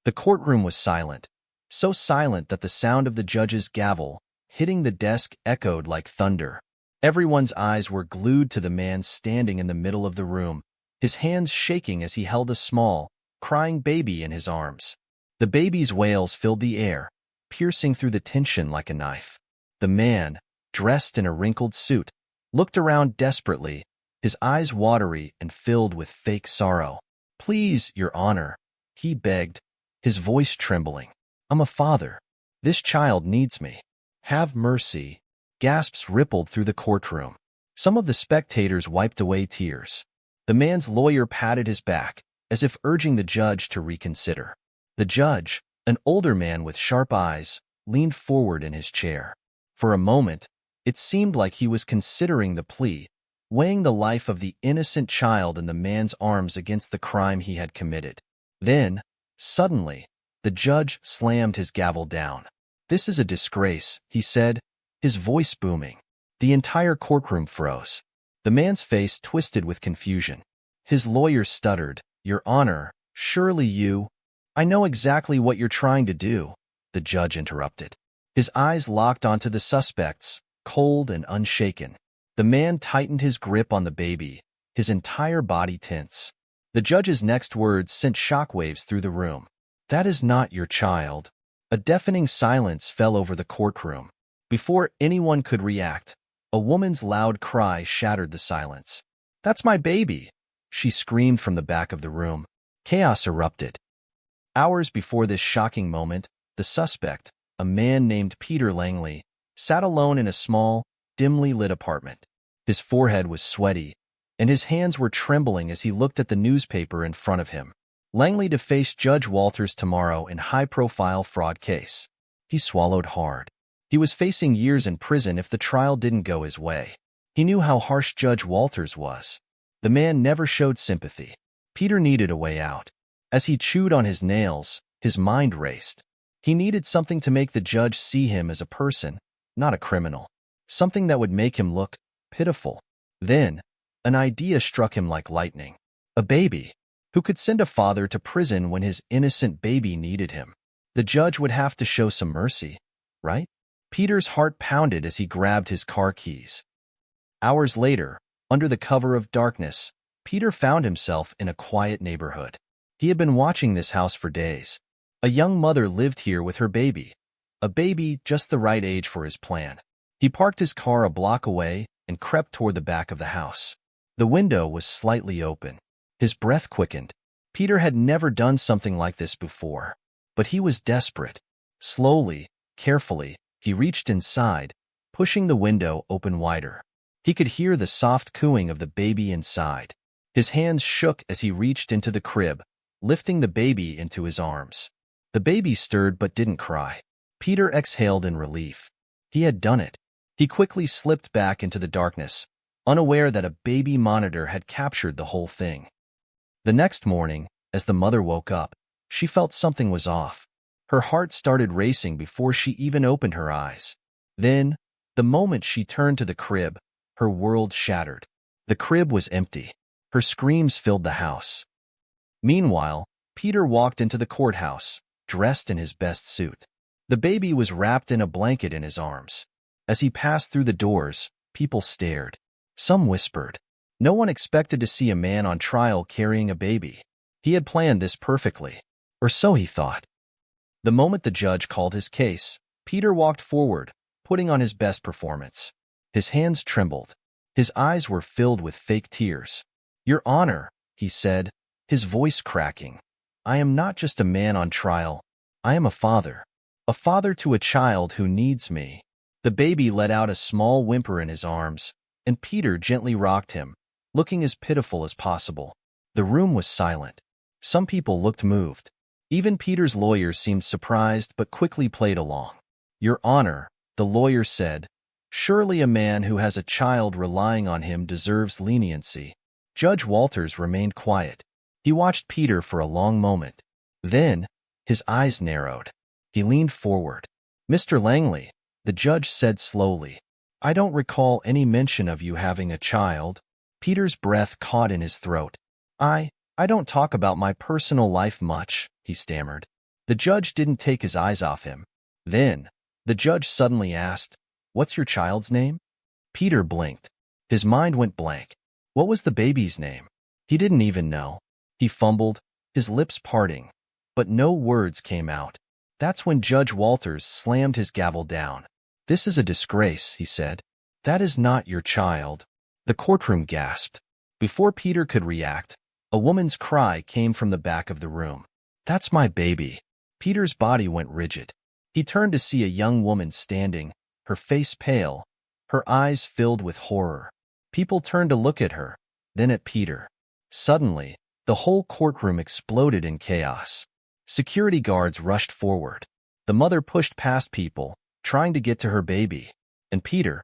The courtroom was silent, so silent that the sound of the judge's gavel hitting the desk echoed like thunder. Everyone's eyes were glued to the man standing in the middle of the room, his hands shaking as he held a small, crying baby in his arms. The baby's wails filled the air, piercing through the tension like a knife. The man, dressed in a wrinkled suit, looked around desperately, his eyes watery and filled with fake sorrow. "Please, Your Honor," he begged, his voice trembling. "I'm a father. This child needs me. Have mercy." Gasps rippled through the courtroom. Some of the spectators wiped away tears. The man's lawyer patted his back, as if urging the judge to reconsider. The judge, an older man with sharp eyes, leaned forward in his chair. For a moment, it seemed like he was considering the plea, weighing the life of the innocent child in the man's arms against the crime he had committed. Then, suddenly, the judge slammed his gavel down. "This is a disgrace," he said, his voice booming. The entire courtroom froze. The man's face twisted with confusion. His lawyer stuttered, "Your Honor, surely you—" "I know exactly what you're trying to do," the judge interrupted. His eyes locked onto the suspects, cold and unshaken. The man tightened his grip on the baby, his entire body tense. The judge's next words sent shockwaves through the room. "That is not your child." A deafening silence fell over the courtroom. Before anyone could react, a woman's loud cry shattered the silence. "That's my baby!" she screamed from the back of the room. Chaos erupted. Hours before this shocking moment, the suspect, a man named Peter Langley, sat alone in a small, dimly lit apartment. His forehead was sweaty, and his hands were trembling as he looked at the newspaper in front of him. Langley to face Judge Walters tomorrow in high-profile fraud case. He swallowed hard. He was facing years in prison if the trial didn't go his way. He knew how harsh Judge Walters was. The man never showed sympathy. Peter needed a way out. As he chewed on his nails, his mind raced. He needed something to make the judge see him as a person, not a criminal. Something that would make him look pitiful. Then, an idea struck him like lightning. A baby. Who could send a father to prison when his innocent baby needed him? The judge would have to show some mercy, right? Peter's heart pounded as he grabbed his car keys. Hours later, under the cover of darkness, Peter found himself in a quiet neighborhood. He had been watching this house for days. A young mother lived here with her baby, a baby just the right age for his plan. He parked his car a block away and crept toward the back of the house. The window was slightly open. His breath quickened. Peter had never done something like this before, but he was desperate. Slowly, carefully, he reached inside, pushing the window open wider. He could hear the soft cooing of the baby inside. His hands shook as he reached into the crib, lifting the baby into his arms. The baby stirred but didn't cry. Peter exhaled in relief. He had done it. He quickly slipped back into the darkness, unaware that a baby monitor had captured the whole thing. The next morning, as the mother woke up, she felt something was off. Her heart started racing before she even opened her eyes. Then, the moment she turned to the crib, her world shattered. The crib was empty. Her screams filled the house. Meanwhile, Peter walked into the courthouse, dressed in his best suit. The baby was wrapped in a blanket in his arms. As he passed through the doors, people stared. Some whispered. No one expected to see a man on trial carrying a baby. He had planned this perfectly. Or so he thought. The moment the judge called his case, Peter walked forward, putting on his best performance. His hands trembled. His eyes were filled with fake tears. "Your Honor," he said, his voice cracking, "I am not just a man on trial. I am a father. A father to a child who needs me." The baby let out a small whimper in his arms, and Peter gently rocked him, looking as pitiful as possible. The room was silent. Some people looked moved. Even Peter's lawyer seemed surprised but quickly played along. "Your Honor," the lawyer said, "surely a man who has a child relying on him deserves leniency." Judge Walters remained quiet. He watched Peter for a long moment. Then, his eyes narrowed. He leaned forward. "Mr. Langley," the judge said slowly, "I don't recall any mention of you having a child." Peter's breath caught in his throat. I don't talk about my personal life much," he stammered. The judge didn't take his eyes off him. Then, the judge suddenly asked, "What's your child's name?" Peter blinked. His mind went blank. What was the baby's name? He didn't even know. He fumbled, his lips parting, but no words came out. That's when Judge Walters slammed his gavel down. "This is a disgrace," he said. "That is not your child." The courtroom gasped. Before Peter could react, a woman's cry came from the back of the room. "That's my baby." Peter's body went rigid. He turned to see a young woman standing, her face pale, her eyes filled with horror. People turned to look at her, then at Peter. Suddenly, the whole courtroom exploded in chaos. Security guards rushed forward. The mother pushed past people, trying to get to her baby. And Peter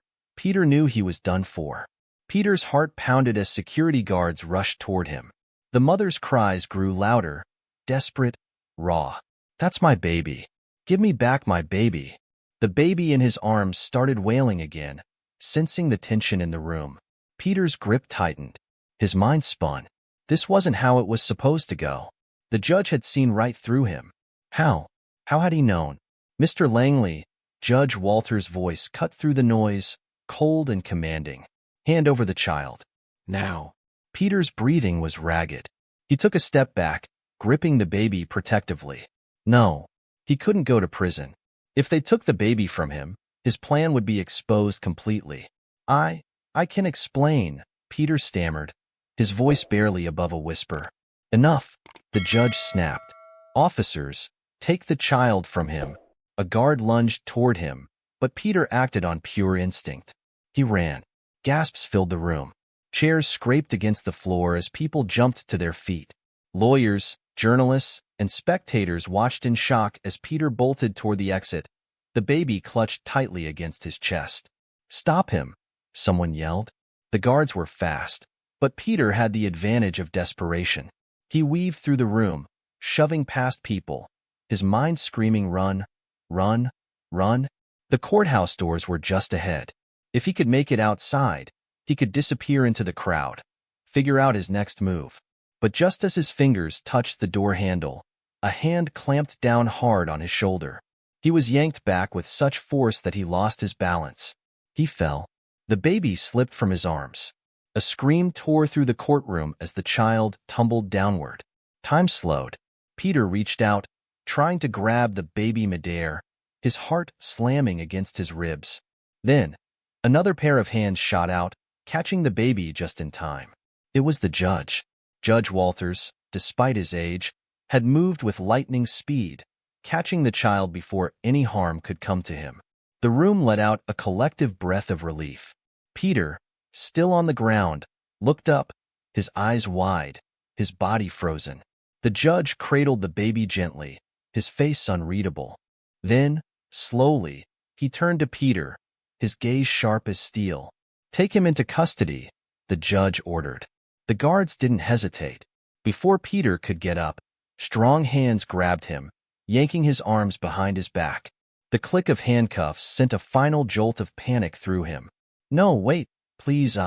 knew he was done for. Peter's heart pounded as security guards rushed toward him. The mother's cries grew louder, desperate, raw. "That's my baby. Give me back my baby." The baby in his arms started wailing again, sensing the tension in the room. Peter's grip tightened. His mind spun. This wasn't how it was supposed to go. The judge had seen right through him. How? How had he known? "Mr. Langley," Judge Walters' voice cut through the noise, cold and commanding. "Hand over the child. Now." Peter's breathing was ragged. He took a step back, gripping the baby protectively. No, he couldn't go to prison. If they took the baby from him, his plan would be exposed completely. I can explain," Peter stammered, his voice barely above a whisper. "Enough," the judge snapped. "Officers, take the child from him." A guard lunged toward him, but Peter acted on pure instinct. He ran. Gasps filled the room. Chairs scraped against the floor as people jumped to their feet. Lawyers, journalists, and spectators watched in shock as Peter bolted toward the exit, the baby clutched tightly against his chest. "Stop him," someone yelled. The guards were fast, but Peter had the advantage of desperation. He weaved through the room, shoving past people, his mind screaming, "Run, run, run." The courthouse doors were just ahead. If he could make it outside, he could disappear into the crowd, figure out his next move. But just as his fingers touched the door handle, a hand clamped down hard on his shoulder. He was yanked back with such force that he lost his balance. He fell. The baby slipped from his arms. A scream tore through the courtroom as the child tumbled downward. Time slowed. Peter reached out, trying to grab the baby midair, his heart slamming against his ribs. Then, another pair of hands shot out, catching the baby just in time. It was the judge. Judge Walters, despite his age, had moved with lightning speed, catching the child before any harm could come to him. The room let out a collective breath of relief. Peter, still on the ground, looked up, his eyes wide, his body frozen. The judge cradled the baby gently, his face unreadable. Then, slowly, he turned to Peter, his gaze sharp as steel. "Take him into custody," the judge ordered. The guards didn't hesitate. Before Peter could get up, strong hands grabbed him, yanking his arms behind his back. The click of handcuffs sent a final jolt of panic through him. "No, wait, please,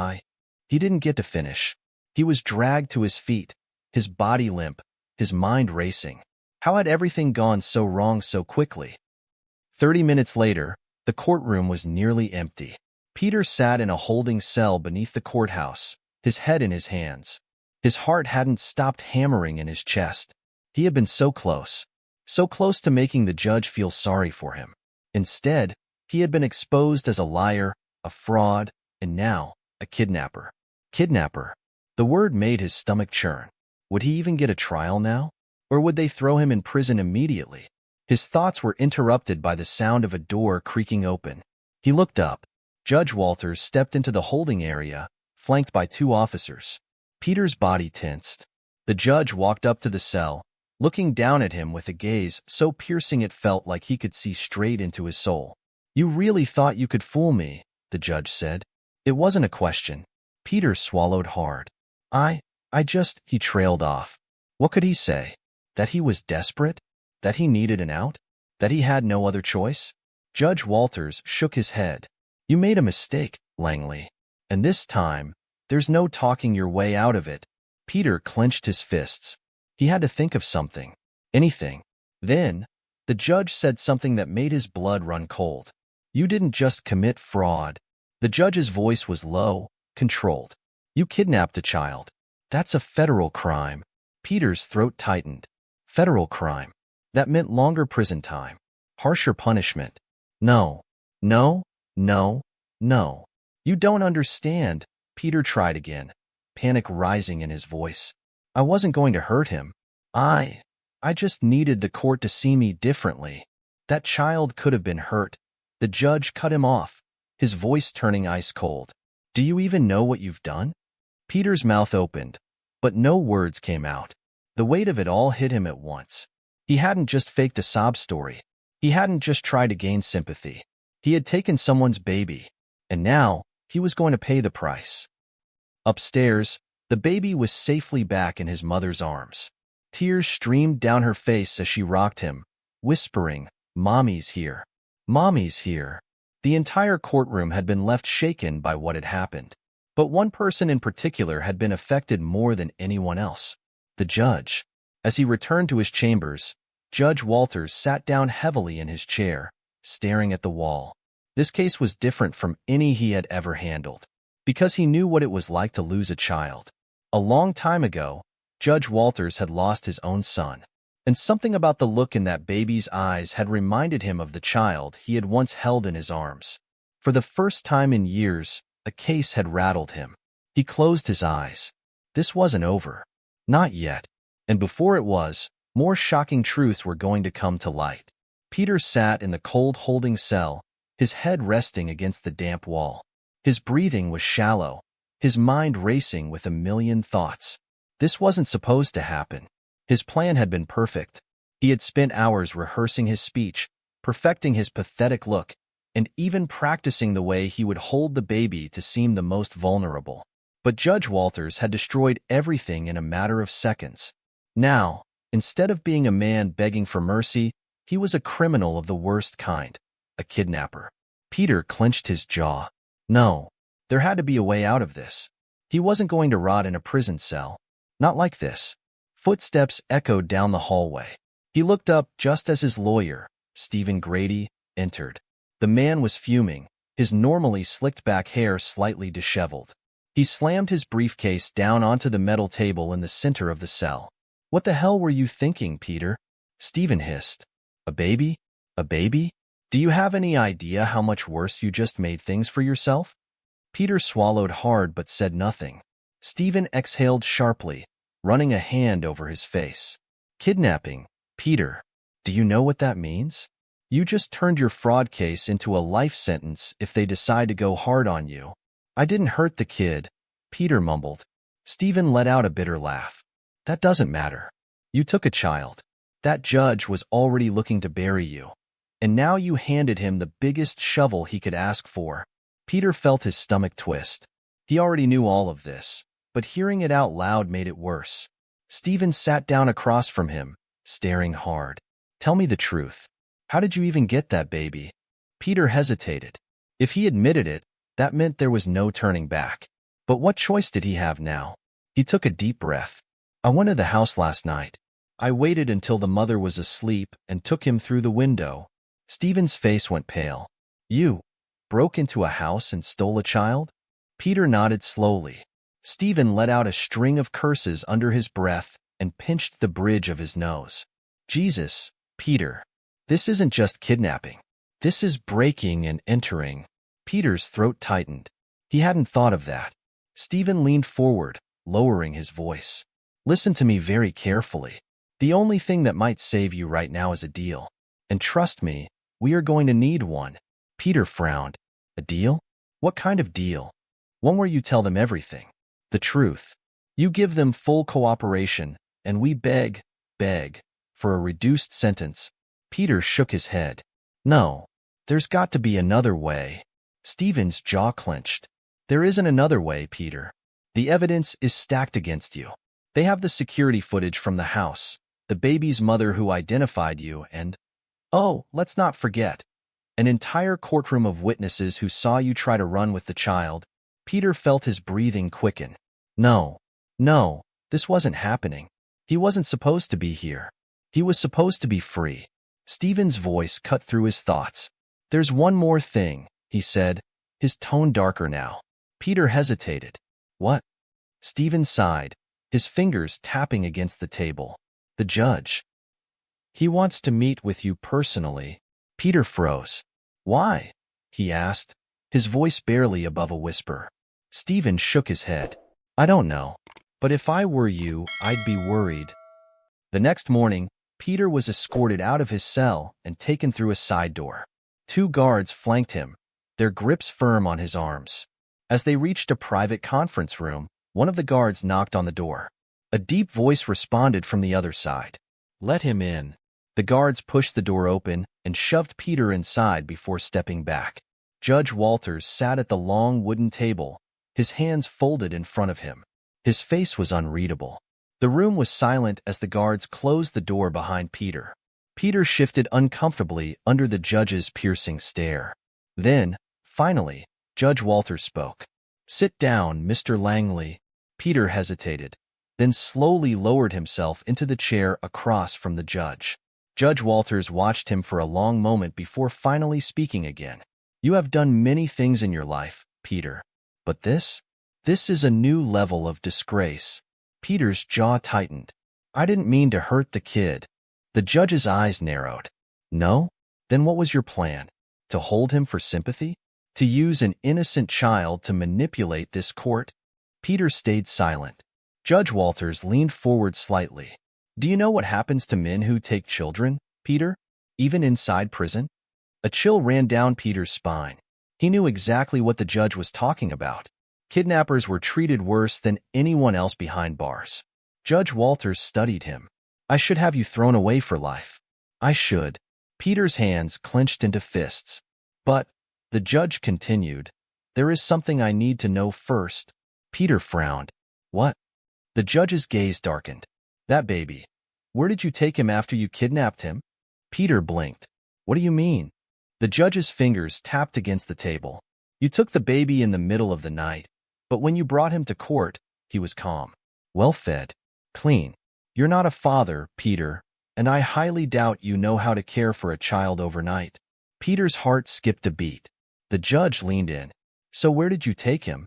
He didn't get to finish. He was dragged to his feet, his body limp, his mind racing. How had everything gone so wrong so quickly? 30 minutes later, the courtroom was nearly empty. Peter sat in a holding cell beneath the courthouse, his head in his hands. His heart hadn't stopped hammering in his chest. He had been so close to making the judge feel sorry for him. Instead, he had been exposed as a liar, a fraud, and now, a kidnapper. Kidnapper. The word made his stomach churn. Would he even get a trial now? Or would they throw him in prison immediately? His thoughts were interrupted by the sound of a door creaking open. He looked up. Judge Walters stepped into the holding area, flanked by 2 officers. Peter's body tensed. The judge walked up to the cell, looking down at him with a gaze so piercing it felt like he could see straight into his soul. "You really thought you could fool me," the judge said. It wasn't a question. Peter swallowed hard. I just, he trailed off. What could he say? That he was desperate? That he needed an out? That he had no other choice? Judge Walters shook his head. "You made a mistake, Langley. And this time, there's no talking your way out of it." Peter clenched his fists. He had to think of something. Anything. Then, the judge said something that made his blood run cold. You didn't just commit fraud. The judge's voice was low, controlled. You kidnapped a child. That's a federal crime. Peter's throat tightened. Federal crime. That meant longer prison time. Harsher punishment. No, no, no, no. You don't understand. Peter tried again, panic rising in his voice. I wasn't going to hurt him. I just needed the court to see me differently. That child could have been hurt. The judge cut him off, his voice turning ice cold. Do you even know what you've done? Peter's mouth opened, but no words came out. The weight of it all hit him at once. He hadn't just faked a sob story. He hadn't just tried to gain sympathy. He had taken someone's baby, and now he was going to pay the price. Upstairs, the baby was safely back in his mother's arms. Tears streamed down her face as she rocked him, whispering, "Mommy's here. Mommy's here." The entire courtroom had been left shaken by what had happened. But one person in particular had been affected more than anyone else. The judge. As he returned to his chambers, Judge Walters sat down heavily in his chair, staring at the wall. This case was different from any he had ever handled, because he knew what it was like to lose a child. A long time ago, Judge Walters had lost his own son, and something about the look in that baby's eyes had reminded him of the child he had once held in his arms. For the first time in years, a case had rattled him. He closed his eyes. This wasn't over. Not yet. And before it was, more shocking truths were going to come to light. Peter sat in the cold holding cell, his head resting against the damp wall. His breathing was shallow, his mind racing with a million thoughts. This wasn't supposed to happen. His plan had been perfect. He had spent hours rehearsing his speech, perfecting his pathetic look, and even practicing the way he would hold the baby to seem the most vulnerable. But Judge Walters had destroyed everything in a matter of seconds. Now, instead of being a man begging for mercy, he was a criminal of the worst kind, a kidnapper. Peter clenched his jaw. No, there had to be a way out of this. He wasn't going to rot in a prison cell. Not like this. Footsteps echoed down the hallway. He looked up just as his lawyer, Stephen Grady, entered. The man was fuming, his normally slicked-back hair slightly disheveled. He slammed his briefcase down onto the metal table in the center of the cell. "What the hell were you thinking, Peter?" Stephen hissed. "A baby? A baby? Do you have any idea how much worse you just made things for yourself?" Peter swallowed hard but said nothing. Stephen exhaled sharply, running a hand over his face. "Kidnapping, Peter. Do you know what that means? You just turned your fraud case into a life sentence if they decide to go hard on you." "I didn't hurt the kid," Peter mumbled. Stephen let out a bitter laugh. "That doesn't matter. You took a child. That judge was already looking to bury you. And now you handed him the biggest shovel he could ask for." Peter felt his stomach twist. He already knew all of this, but hearing it out loud made it worse. Stephen sat down across from him, staring hard. "Tell me the truth. How did you even get that baby?" Peter hesitated. If he admitted it, that meant there was no turning back. But what choice did he have now? He took a deep breath. "I went to the house last night. I waited until the mother was asleep and took him through the window." Stephen's face went pale. "You broke into a house and stole a child?" Peter nodded slowly. Stephen let out a string of curses under his breath and pinched the bridge of his nose. "Jesus, Peter. This isn't just kidnapping. This is breaking and entering." Peter's throat tightened. He hadn't thought of that. Stephen leaned forward, lowering his voice. "Listen to me very carefully. The only thing that might save you right now is a deal. And trust me, we are going to need one." Peter frowned. "A deal? What kind of deal?" "One where you tell them everything. The truth. You give them full cooperation, and we beg, for a reduced sentence." Peter shook his head. "No, there's got to be another way." Stephen's jaw clenched. "There isn't another way, Peter. The evidence is stacked against you. They have the security footage from the house, the baby's mother who identified you, and, oh, let's not forget, an entire courtroom of witnesses who saw you try to run with the child." Peter felt his breathing quicken. No, this wasn't happening. He wasn't supposed to be here. He was supposed to be free. Stephen's voice cut through his thoughts. "There's one more thing," he said, his tone darker now. Peter hesitated. "What?" Stephen sighed, his fingers tapping against the table. "The judge. He wants to meet with you personally." Peter froze. "Why?" he asked, his voice barely above a whisper. Stephen shook his head. "I don't know. But if I were you, I'd be worried." The next morning, Peter was escorted out of his cell and taken through a side door. 2 guards flanked him, their grips firm on his arms. As they reached a private conference room, one of the guards knocked on the door. A deep voice responded from the other side. "Let him in." The guards pushed the door open and shoved Peter inside before stepping back. Judge Walters sat at the long wooden table, his hands folded in front of him. His face was unreadable. The room was silent as the guards closed the door behind Peter. Peter shifted uncomfortably under the judge's piercing stare. Then, finally, Judge Walters spoke. "Sit down, Mr. Langley." Peter hesitated, then slowly lowered himself into the chair across from the judge. Judge Walters watched him for a long moment before finally speaking again. "You have done many things in your life, Peter. But this is a new level of disgrace." Peter's jaw tightened. "I didn't mean to hurt the kid." The judge's eyes narrowed. "No? Then what was your plan? To hold him for sympathy? To use an innocent child to manipulate this court?" Peter stayed silent. Judge Walters leaned forward slightly. "Do you know what happens to men who take children, Peter? Even inside prison?" A chill ran down Peter's spine. He knew exactly what the judge was talking about. Kidnappers were treated worse than anyone else behind bars. Judge Walters studied him. "I should have you thrown away for life. I should." Peter's hands clenched into fists. "But," the judge continued, "there is something I need to know first." Peter frowned. "What?" The judge's gaze darkened. "That baby. Where did you take him after you kidnapped him?" Peter blinked. "What do you mean?" The judge's fingers tapped against the table. "You took the baby in the middle of the night, but when you brought him to court, he was calm, well-fed, clean. You're not a father, Peter, and I highly doubt you know how to care for a child overnight." Peter's heart skipped a beat. The judge leaned in. "So where did you take him?"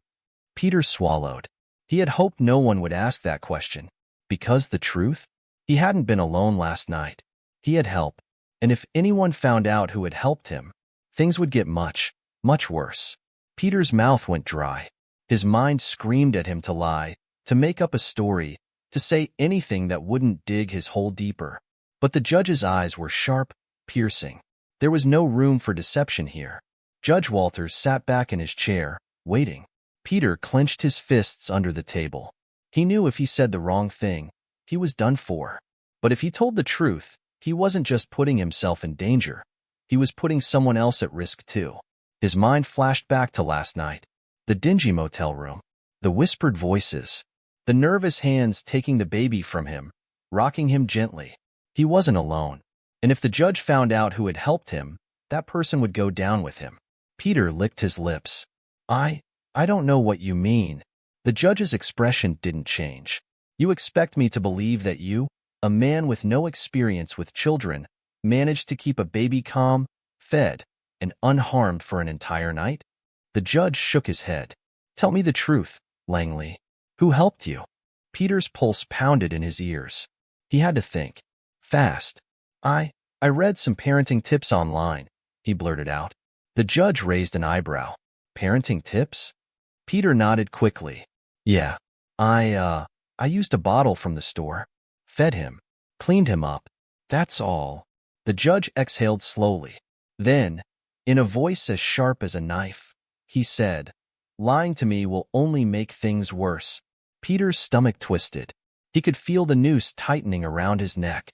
Peter swallowed. He had hoped no one would ask that question. Because the truth? He hadn't been alone last night. He had help. And if anyone found out who had helped him, things would get much, much worse. Peter's mouth went dry. His mind screamed at him to lie, to make up a story, to say anything that wouldn't dig his hole deeper. But the judge's eyes were sharp, piercing. There was no room for deception here. Judge Walters sat back in his chair, waiting. Peter clenched his fists under the table. He knew if he said the wrong thing, he was done for. But if he told the truth, he wasn't just putting himself in danger. He was putting someone else at risk too. His mind flashed back to last night. The dingy motel room. The whispered voices. The nervous hands taking the baby from him, rocking him gently. He wasn't alone. And if the judge found out who had helped him, that person would go down with him. Peter licked his lips. I don't know what you mean." The judge's expression didn't change. "You expect me to believe that you, a man with no experience with children, managed to keep a baby calm, fed, and unharmed for an entire night?" The judge shook his head. "Tell me the truth, Langley. Who helped you?" Peter's pulse pounded in his ears. He had to think. Fast. I read some parenting tips online," he blurted out. The judge raised an eyebrow. "Parenting tips?" Peter nodded quickly. "Yeah. I used a bottle from the store. Fed him. Cleaned him up. That's all." The judge exhaled slowly. Then, in a voice as sharp as a knife, he said, "Lying to me will only make things worse." Peter's stomach twisted. He could feel the noose tightening around his neck.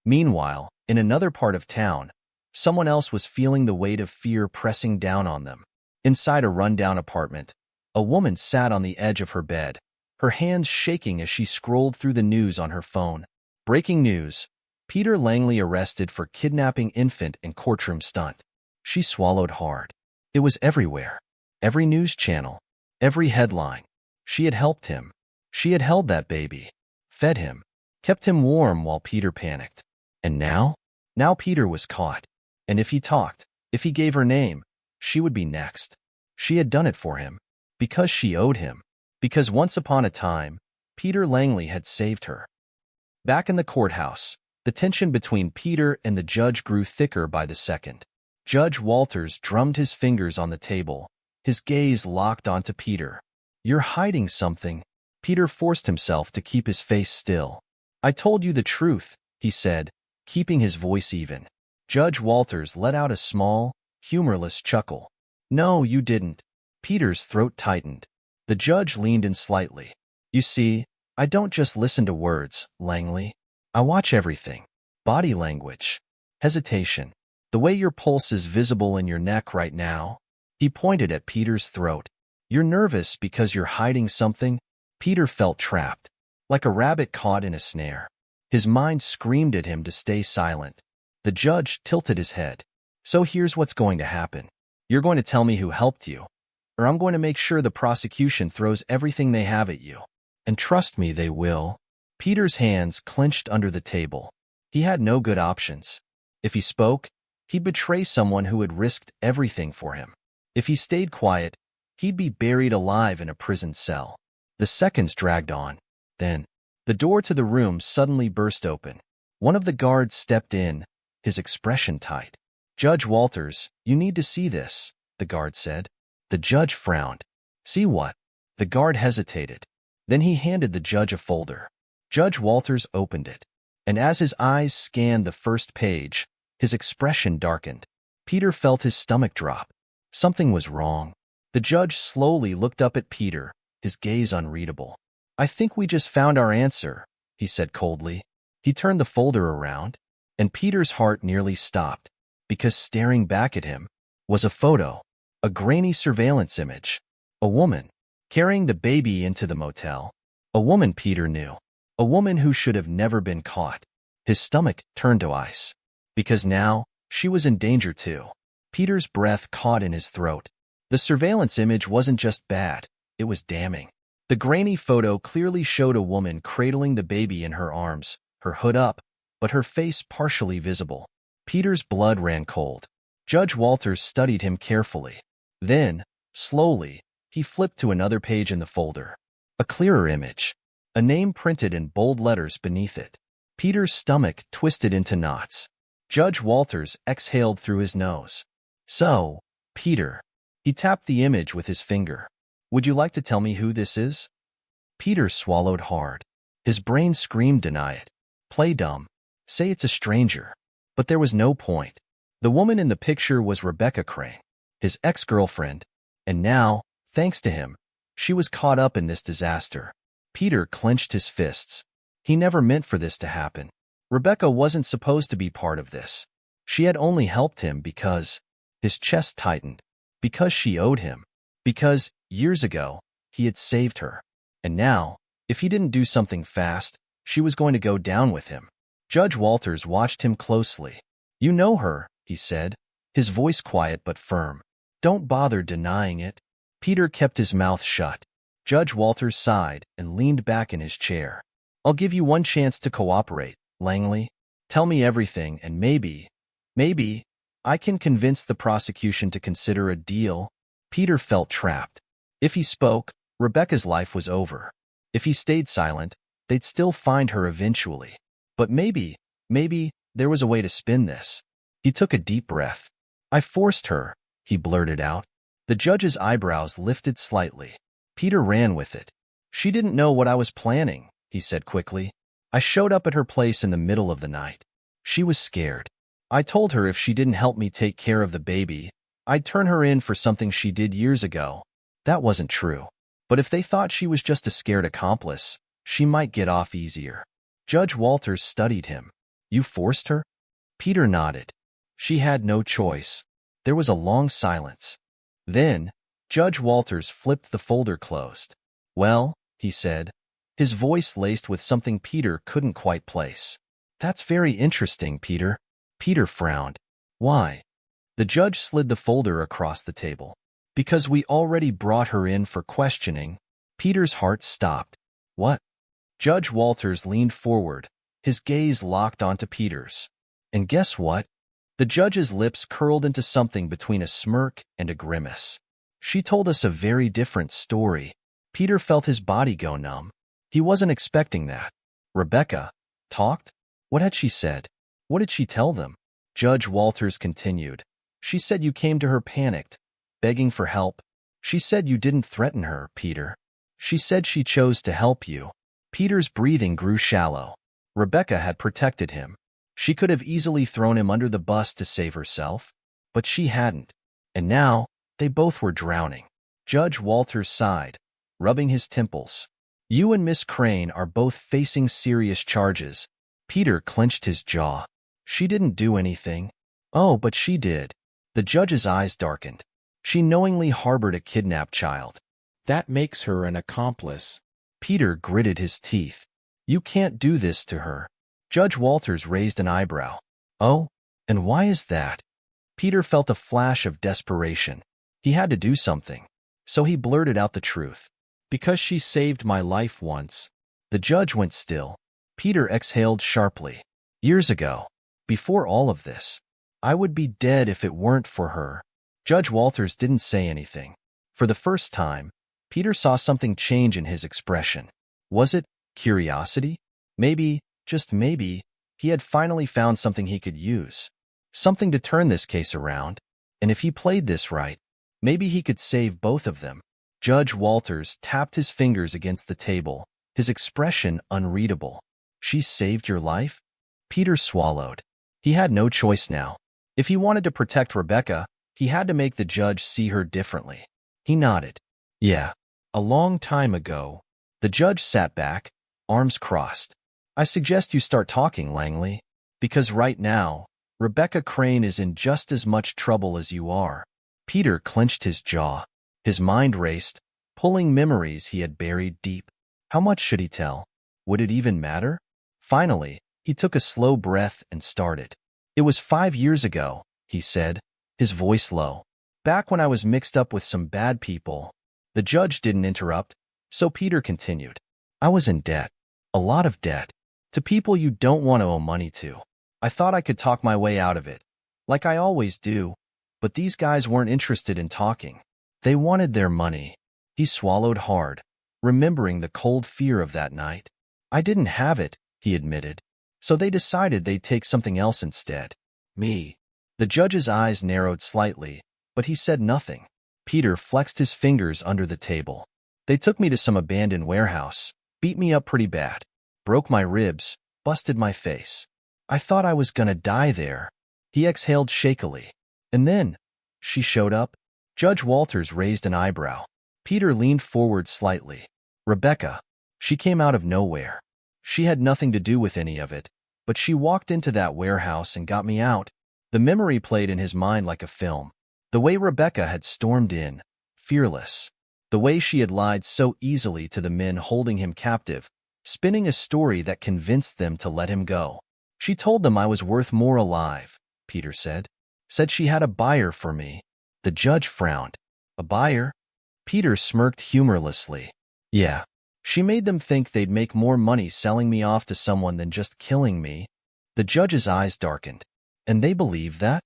Meanwhile, in another part of town, someone else was feeling the weight of fear pressing down on them. Inside a rundown apartment, a woman sat on the edge of her bed, her hands shaking as she scrolled through the news on her phone. Breaking news: Peter Langley arrested for kidnapping infant in courtroom stunt. She swallowed hard. It was everywhere. Every news channel. Every headline. She had helped him. She had held that baby. Fed him. Kept him warm while Peter panicked. And now? Now Peter was caught. And if he talked, if he gave her name, she would be next. She had done it for him. Because she owed him. Because once upon a time, Peter Langley had saved her. Back in the courthouse, the tension between Peter and the judge grew thicker by the second. Judge Walters drummed his fingers on the table, his gaze locked onto Peter. "You're hiding something." Peter forced himself to keep his face still. "I told you the truth," he said, keeping his voice even. Judge Walters let out a small, humorless chuckle. "No, you didn't." Peter's throat tightened. The judge leaned in slightly. "You see, I don't just listen to words, Langley. I watch everything. Body language. Hesitation. The way your pulse is visible in your neck right now." He pointed at Peter's throat. "You're nervous because you're hiding something?" Peter felt trapped, like a rabbit caught in a snare. His mind screamed at him to stay silent. The judge tilted his head. "So here's what's going to happen. You're going to tell me who helped you, or I'm going to make sure the prosecution throws everything they have at you. And trust me, they will." Peter's hands clenched under the table. He had no good options. If he spoke, he'd betray someone who had risked everything for him. If he stayed quiet, he'd be buried alive in a prison cell. The seconds dragged on. Then, the door to the room suddenly burst open. One of the guards stepped in, his expression tight. "Judge Walters, you need to see this," the guard said. The judge frowned. "See what?" The guard hesitated. Then he handed the judge a folder. Judge Walters opened it, and as his eyes scanned the first page, his expression darkened. Peter felt his stomach drop. Something was wrong. The judge slowly looked up at Peter, his gaze unreadable. "I think we just found our answer," he said coldly. He turned the folder around, and Peter's heart nearly stopped, because staring back at him was a photo, a grainy surveillance image, a woman carrying the baby into the motel. A woman Peter knew, a woman who should have never been caught. His stomach turned to ice, because now she was in danger too. Peter's breath caught in his throat. The surveillance image wasn't just bad, it was damning. The grainy photo clearly showed a woman cradling the baby in her arms, her hood up, but her face partially visible. Peter's blood ran cold. Judge Walters studied him carefully. Then, slowly, he flipped to another page in the folder. A clearer image. A name printed in bold letters beneath it. Peter's stomach twisted into knots. Judge Walters exhaled through his nose. "So, Peter." He tapped the image with his finger. "Would you like to tell me who this is?" Peter swallowed hard. His brain screamed, "Deny it. Play dumb. Say it's a stranger." But there was no point. The woman in the picture was Rebecca Crane, his ex-girlfriend, and now, thanks to him, she was caught up in this disaster. Peter clenched his fists. He never meant for this to happen. Rebecca wasn't supposed to be part of this. She had only helped him because his chest tightened, because she owed him, because, years ago, he had saved her. And now, if he didn't do something fast, she was going to go down with him. Judge Walters watched him closely. "You know her," he said, his voice quiet but firm. "Don't bother denying it." Peter kept his mouth shut. Judge Walters sighed and leaned back in his chair. "I'll give you one chance to cooperate, Langley. Tell me everything, and maybe, I can convince the prosecution to consider a deal." Peter felt trapped. If he spoke, Rebecca's life was over. If he stayed silent, they'd still find her eventually. But maybe, there was a way to spin this. He took a deep breath. "I forced her," he blurted out. The judge's eyebrows lifted slightly. Peter ran with it. "She didn't know what I was planning," he said quickly. "I showed up at her place in the middle of the night. She was scared. I told her if she didn't help me take care of the baby, I'd turn her in for something she did years ago. That wasn't true. But if they thought she was just a scared accomplice, she might get off easier." Judge Walters studied him. "You forced her?" Peter nodded. "She had no choice." There was a long silence. Then, Judge Walters flipped the folder closed. "Well," he said, his voice laced with something Peter couldn't quite place. "That's very interesting, Peter." Peter frowned. "Why?" The judge slid the folder across the table. "Because we already brought her in for questioning." Peter's heart stopped. "What?" Judge Walters leaned forward, His gaze locked onto Peter's. And guess what? The judge's lips curled into something between a smirk and a grimace. She told us a very different story. Peter felt his body go numb. He wasn't expecting that. Rebecca talked? What had she said? What did she tell them? Judge Walters continued. She said you came to her panicked, begging for help. She said you didn't threaten her, Peter. She said she chose to help you. Peter's breathing grew shallow. Rebecca had protected him. She could have easily thrown him under the bus to save herself, but she hadn't. And now, they both were drowning. Judge Walters sighed, rubbing his temples. You and Miss Crane are both facing serious charges. Peter clenched his jaw. She didn't do anything. Oh, but she did. The judge's eyes darkened. She knowingly harbored a kidnapped child. That makes her an accomplice. Peter gritted his teeth. You can't do this to her. Judge Walters raised an eyebrow. Oh, and why is that? Peter felt a flash of desperation. He had to do something. So he blurted out the truth. Because she saved my life once. The judge went still. Peter exhaled sharply. Years ago, before all of this, I would be dead if it weren't for her. Judge Walters didn't say anything. For the first time, Peter saw something change in his expression. Was it curiosity? Maybe, just maybe, he had finally found something he could use. Something to turn this case around. And if he played this right, maybe he could save both of them. Judge Walters tapped his fingers against the table, his expression unreadable. She saved your life? Peter swallowed. He had no choice now. If he wanted to protect Rebecca, he had to make the judge see her differently. He nodded. Yeah, a long time ago. The judge sat back, arms crossed. I suggest you start talking, Langley, because right now, Rebecca Crane is in just as much trouble as you are. Peter clenched his jaw. His mind raced, pulling memories he had buried deep. How much should he tell? Would it even matter? Finally, he took a slow breath and started. It was 5 years ago, he said, his voice low. Back when I was mixed up with some bad people. The judge didn't interrupt, so Peter continued. I was in debt. A lot of debt. To people you don't want to owe money to. I thought I could talk my way out of it, like I always do, but these guys weren't interested in talking. They wanted their money. He swallowed hard, remembering the cold fear of that night. I didn't have it, he admitted, so they decided they'd take something else instead. Me. The judge's eyes narrowed slightly, but he said nothing. Peter flexed his fingers under the table. They took me to some abandoned warehouse, beat me up pretty bad, broke my ribs, busted my face. I thought I was gonna die there. He exhaled shakily. And then, she showed up. Judge Walters raised an eyebrow. Peter leaned forward slightly. Rebecca. She came out of nowhere. She had nothing to do with any of it, but she walked into that warehouse and got me out. The memory played in his mind like a film. The way Rebecca had stormed in, fearless. The way she had lied so easily to the men holding him captive, spinning a story that convinced them to let him go. She told them I was worth more alive, Peter said. Said she had a buyer for me. The judge frowned. A buyer? Peter smirked humorlessly. Yeah. She made them think they'd make more money selling me off to someone than just killing me. The judge's eyes darkened. And they believed that?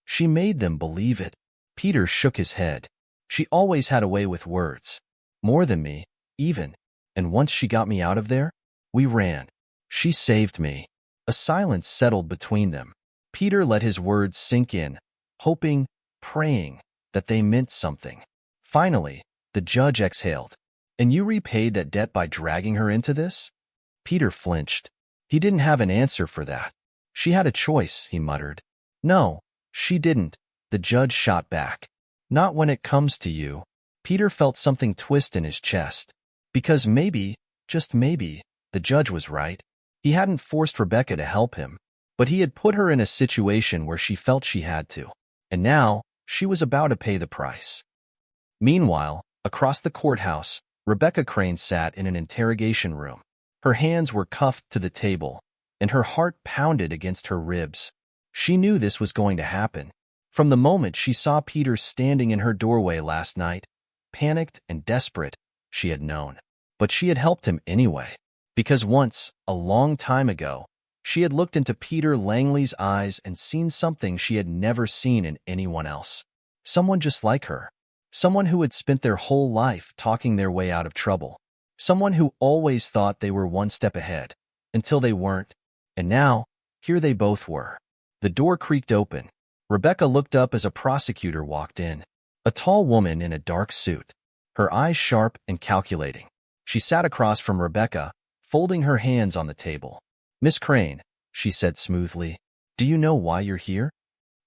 She made them believe it. Peter shook his head. She always had a way with words. More than me, even. And once she got me out of there, we ran. She saved me. A silence settled between them. Peter let his words sink in, hoping, praying, that they meant something. Finally, the judge exhaled. And you repaid that debt by dragging her into this? Peter flinched. He didn't have an answer for that. She had a choice, he muttered. No, she didn't, the judge shot back. Not when it comes to you. Peter felt something twist in his chest. Because maybe, just maybe, the judge was right. He hadn't forced Rebecca to help him, but he had put her in a situation where she felt she had to. And now, she was about to pay the price. Meanwhile, across the courthouse, Rebecca Crane sat in an interrogation room. Her hands were cuffed to the table, and her heart pounded against her ribs. She knew this was going to happen. From the moment she saw Peter standing in her doorway last night, panicked and desperate, she had known. But she had helped him anyway. Because once, a long time ago, She had looked into Peter Langley's eyes and seen something she had never seen in anyone else. Someone just like her. Someone who had spent their whole life talking their way out of trouble. Someone who always thought they were one step ahead, until they weren't. And now, here they both were. The door creaked open. Rebecca looked up as a prosecutor walked in. A tall woman in a dark suit, her eyes sharp and calculating. She sat across from Rebecca, folding her hands on the table. "Miss Crane," she said smoothly, "do you know why you're here?"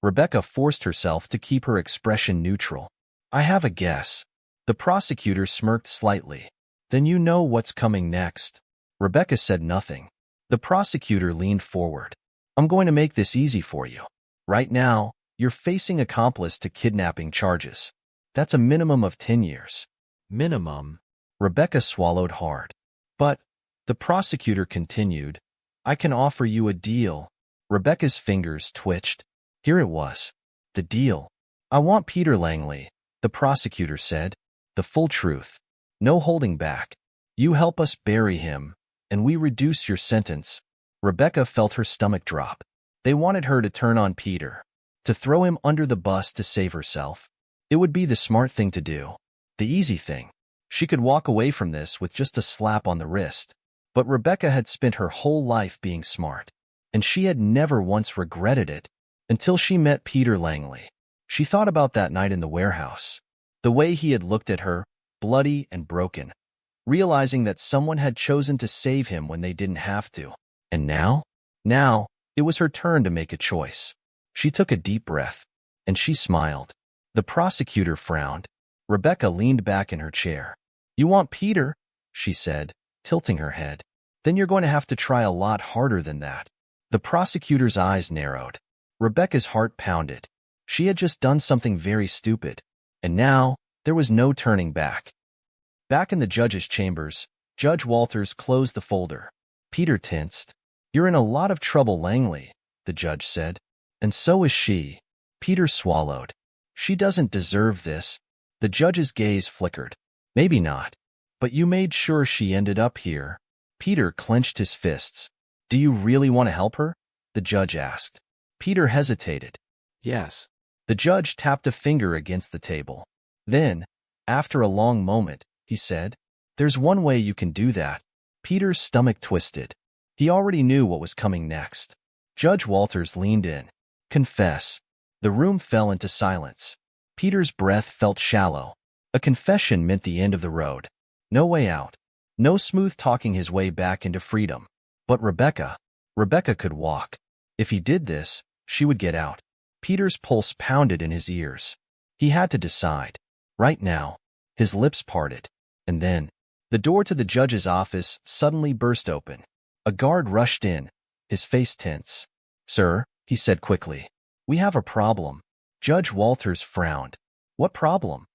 Rebecca forced herself to keep her expression neutral. "I have a guess." The prosecutor smirked slightly. "Then you know what's coming next." Rebecca said nothing. The prosecutor leaned forward. "I'm going to make this easy for you. Right now, you're facing accomplice to kidnapping charges. That's a minimum of 10 years. Minimum." Rebecca swallowed hard. "But," the prosecutor continued, "I can offer you a deal." Rebecca's fingers twitched. Here it was. The deal. "I want Peter Langley," the prosecutor said. "The full truth. No holding back. You help us bury him, and we reduce your sentence." Rebecca felt her stomach drop. They wanted her to turn on Peter, to throw him under the bus to save herself. It would be the smart thing to do, the easy thing. She could walk away from this with just a slap on the wrist. But Rebecca had spent her whole life being smart, and she had never once regretted it until she met Peter Langley. She thought about that night in the warehouse, the way he had looked at her, bloody and broken, realizing that someone had chosen to save him when they didn't have to. And now, it was her turn to make a choice. She took a deep breath, and she smiled. The prosecutor frowned. Rebecca leaned back in her chair. "You want Peter?" she said, tilting her head. "Then you're going to have to try a lot harder than that." The prosecutor's eyes narrowed. Rebecca's heart pounded. She had just done something very stupid, and now there was no turning back. Back in the judge's chambers, Judge Walters closed the folder. Peter tensed. "You're in a lot of trouble, Langley," the judge said. "And so is she." Peter swallowed. "She doesn't deserve this." The judge's gaze flickered. "Maybe not. But you made sure she ended up here." Peter clenched his fists. "Do you really want to help her?" the judge asked. Peter hesitated. "Yes." The judge tapped a finger against the table. Then, after a long moment, he said, "There's one way you can do that." Peter's stomach twisted. He already knew what was coming next. Judge Walters leaned in. "Confess." The room fell into silence. Peter's breath felt shallow. A confession meant the end of the road. No way out. No smooth talking his way back into freedom. But Rebecca could walk. If he did this, she would get out. Peter's pulse pounded in his ears. He had to decide. Right now. His lips parted. And then, the door to the judge's office suddenly burst open. A guard rushed in, his face tense. "Sir," he said quickly, "we have a problem." Judge Walters frowned. "What problem?"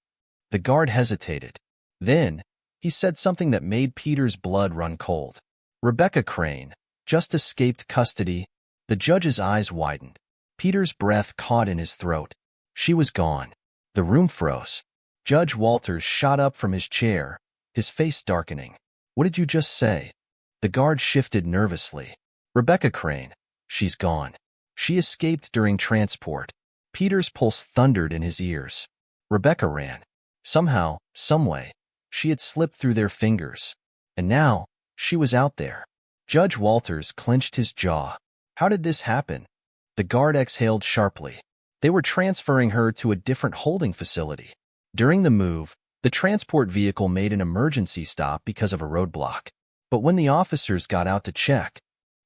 The guard hesitated. Then, he said something that made Peter's blood run cold. "Rebecca Crane just escaped custody." The judge's eyes widened. Peter's breath caught in his throat. She was gone. The room froze. Judge Walters shot up from his chair, his face darkening. "What did you just say?" The guard shifted nervously. "Rebecca Crane. She's gone. She escaped during transport." Peter's pulse thundered in his ears. Rebecca ran. Somehow, someway, she had slipped through their fingers. And now, she was out there. Judge Walters clenched his jaw. How did this happen? The guard exhaled sharply. They were transferring her to a different holding facility. During the move, the transport vehicle made an emergency stop because of a roadblock. But when the officers got out to check,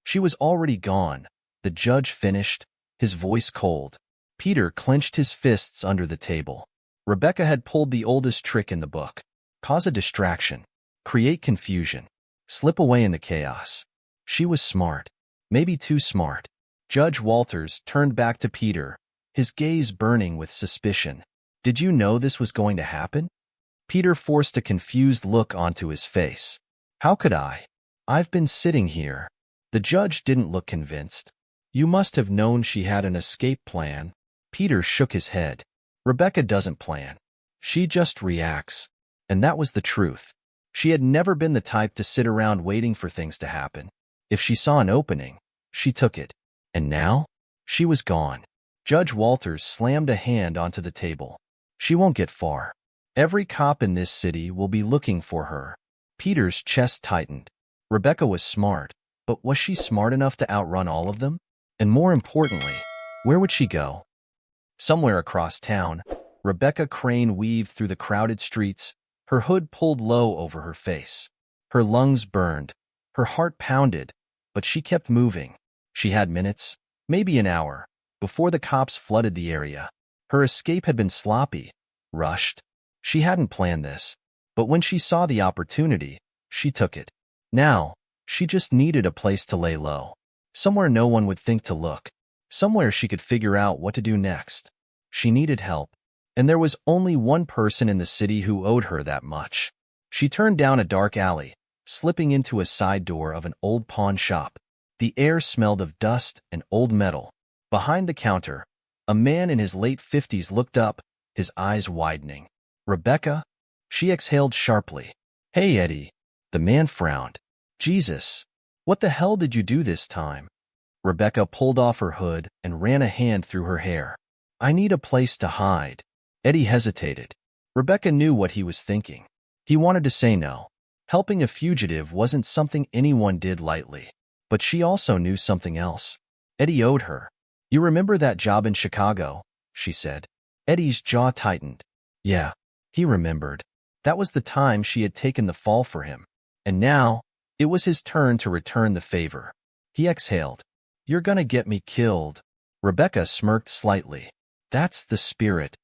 she was already gone. The judge finished, his voice cold. Peter clenched his fists under the table. Rebecca had pulled the oldest trick in the book. Cause a distraction. Create confusion. Slip away in the chaos. She was smart. Maybe too smart. Judge Walters turned back to Peter, his gaze burning with suspicion. "Did you know this was going to happen?" Peter forced a confused look onto his face. "How could I? I've been sitting here." The judge didn't look convinced. "You must have known she had an escape plan." Peter shook his head. "Rebecca doesn't plan. She just reacts." And that was the truth. She had never been the type to sit around waiting for things to happen. If she saw an opening, She took it. And now? She was gone. Judge Walters slammed a hand onto the table. She won't get far. Every cop in this city will be looking for her. Peter's chest tightened. Rebecca was smart, but was she smart enough to outrun all of them? And more importantly, where would she go? Somewhere across town, Rebecca Crane weaved through the crowded streets, her hood pulled low over her face. Her lungs burned, her heart pounded, but she kept moving. She had minutes, maybe an hour, before the cops flooded the area. Her escape had been sloppy, rushed. She hadn't planned this, but when she saw the opportunity, she took it. Now, she just needed a place to lay low. Somewhere no one would think to look. Somewhere she could figure out what to do next. She needed help, and there was only one person in the city who owed her that much. She turned down a dark alley, slipping into a side door of an old pawn shop. The air smelled of dust and old metal. Behind the counter, a man in his late 50s looked up, his eyes widening. Rebecca? She exhaled sharply. Hey, Eddie. The man frowned. Jesus. What the hell did you do this time? Rebecca pulled off her hood and ran a hand through her hair. I need a place to hide. Eddie hesitated. Rebecca knew what he was thinking. He wanted to say no. Helping a fugitive wasn't something anyone did lightly. But she also knew something else. Eddie owed her. You remember that job in Chicago? She said. Eddie's jaw tightened. Yeah, he remembered. That was the time she had taken the fall for him. And now, it was his turn to return the favor. He exhaled. You're gonna get me killed. Rebecca smirked slightly. That's the spirit.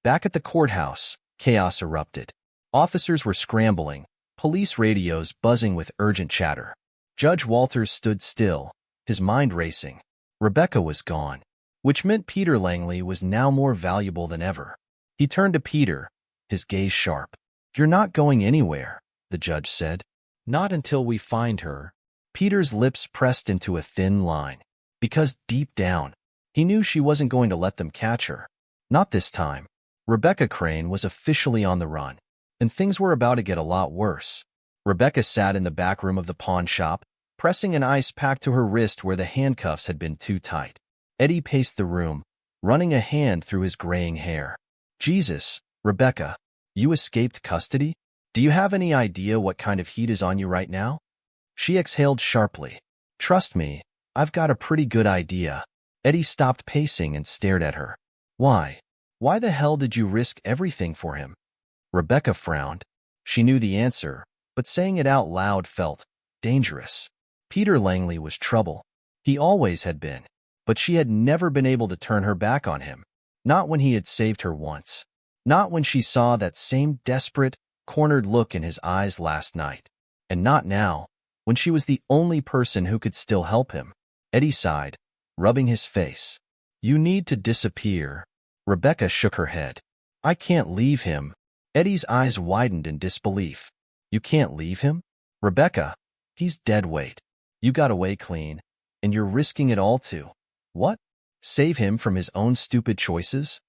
Back at the courthouse, chaos erupted. Officers were scrambling, police radios buzzing with urgent chatter. Judge Walters stood still, his mind racing. Rebecca was gone, which meant Peter Langley was now more valuable than ever. He turned to Peter, his gaze sharp. You're not going anywhere, the judge said. Not until we find her. Peter's lips pressed into a thin line, because deep down, he knew she wasn't going to let them catch her. Not this time. Rebecca Crane was officially on the run, and things were about to get a lot worse. Rebecca sat in the back room of the pawn shop, pressing an ice pack to her wrist where the handcuffs had been too tight. Eddie paced the room, running a hand through his graying hair. Jesus, Rebecca, you escaped custody? Do you have any idea what kind of heat is on you right now? She exhaled sharply. Trust me, I've got a pretty good idea. Eddie stopped pacing and stared at her. Why? Why the hell did you risk everything for him? Rebecca frowned. She knew the answer, but saying it out loud felt dangerous. Peter Langley was trouble. He always had been, but she had never been able to turn her back on him. Not when he had saved her once. Not when she saw that same desperate, cornered look in his eyes last night. And not now, when she was the only person who could still help him. Eddie sighed, rubbing his face. You need to disappear. Rebecca shook her head. I can't leave him. Eddie's eyes widened in disbelief. You can't leave him? Rebecca, he's dead weight. You got away clean, and you're risking it all to. What? Save him from his own stupid choices?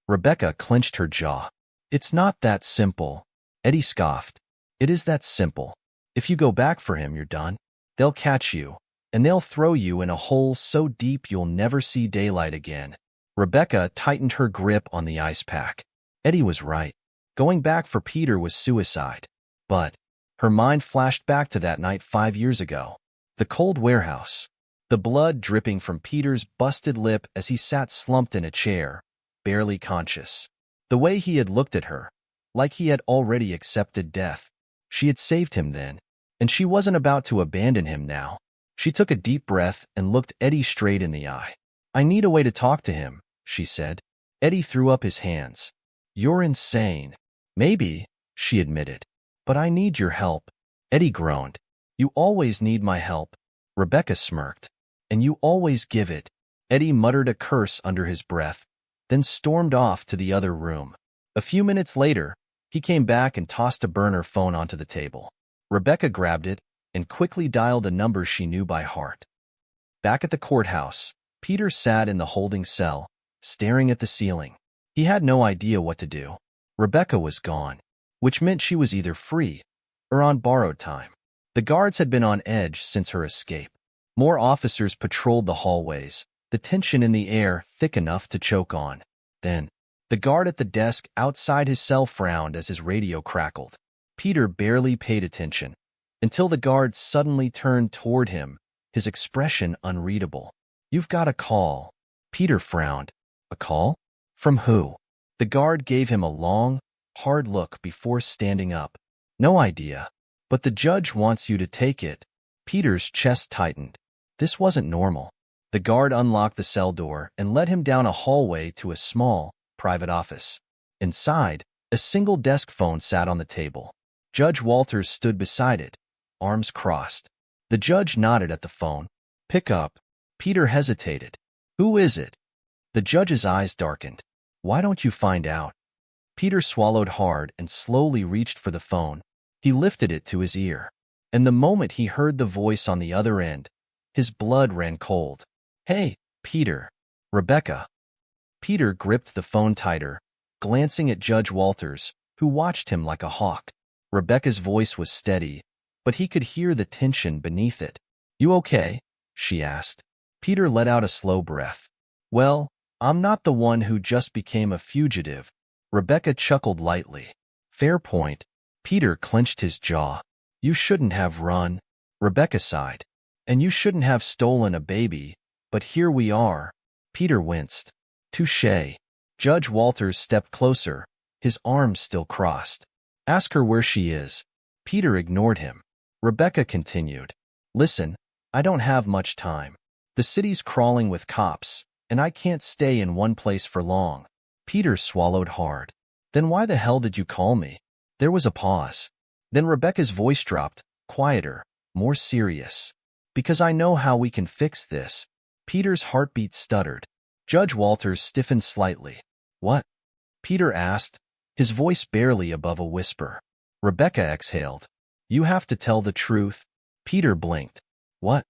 Rebecca clenched her jaw. It's not that simple. Eddie scoffed. It is that simple. If you go back for him, you're done. They'll catch you, and they'll throw you in a hole so deep you'll never see daylight again. Rebecca tightened her grip on the ice pack. Eddie was right. Going back for Peter was suicide. But her mind flashed back to that night 5 years ago. The cold warehouse. The blood dripping from Peter's busted lip as he sat slumped in a chair, barely conscious. The way he had looked at her, like he had already accepted death. She had saved him then, and she wasn't about to abandon him now. She took a deep breath and looked Eddie straight in the eye. I need a way to talk to him, she said. Eddie threw up his hands. You're insane. Maybe, she admitted. But I need your help. Eddie groaned. You always need my help. Rebecca smirked. And you always give it. Eddie muttered a curse under his breath, then stormed off to the other room. A few minutes later, he came back and tossed a burner phone onto the table. Rebecca grabbed it and quickly dialed a number she knew by heart. Back at the courthouse, Peter sat in the holding cell, staring at the ceiling. He had no idea what to do. Rebecca was gone, which meant she was either free or on borrowed time. The guards had been on edge since her escape. More officers patrolled the hallways, the tension in the air thick enough to choke on. Then, the guard at the desk outside his cell frowned as his radio crackled. Peter barely paid attention, until the guard suddenly turned toward him, his expression unreadable. "You've got a call." Peter frowned. "A call? From who?" The guard gave him a long, hard look before standing up. "No idea. But the judge wants you to take it." Peter's chest tightened. This wasn't normal. The guard unlocked the cell door and led him down a hallway to a small, private office. Inside, a single desk phone sat on the table. Judge Walters stood beside it, arms crossed. The judge nodded at the phone. "Pick up." Peter hesitated. "Who is it?" The judge's eyes darkened. "Why don't you find out?" Peter swallowed hard and slowly reached for the phone. He lifted it to his ear. And the moment he heard the voice on the other end, his blood ran cold. "Hey, Peter. Rebecca." Peter gripped the phone tighter, glancing at Judge Walters, who watched him like a hawk. Rebecca's voice was steady, but he could hear the tension beneath it. "You okay?" she asked. Peter let out a slow breath. "Well, I'm not the one who just became a fugitive." Rebecca chuckled lightly. "Fair point." Peter clenched his jaw. "You shouldn't have run." Rebecca sighed. "And you shouldn't have stolen a baby, but here we are." Peter winced. "Touché." Judge Walters stepped closer, his arms still crossed. "Ask her where she is." Peter ignored him. Rebecca continued. "Listen, I don't have much time. The city's crawling with cops, and I can't stay in one place for long." Peter swallowed hard. "Then why the hell did you call me?" There was a pause. Then Rebecca's voice dropped, quieter, more serious. "Because I know how we can fix this." Peter's heartbeat stuttered. Judge Walters stiffened slightly. "What?" Peter asked, his voice barely above a whisper. Rebecca exhaled. "You have to tell the truth." Peter blinked. "What?"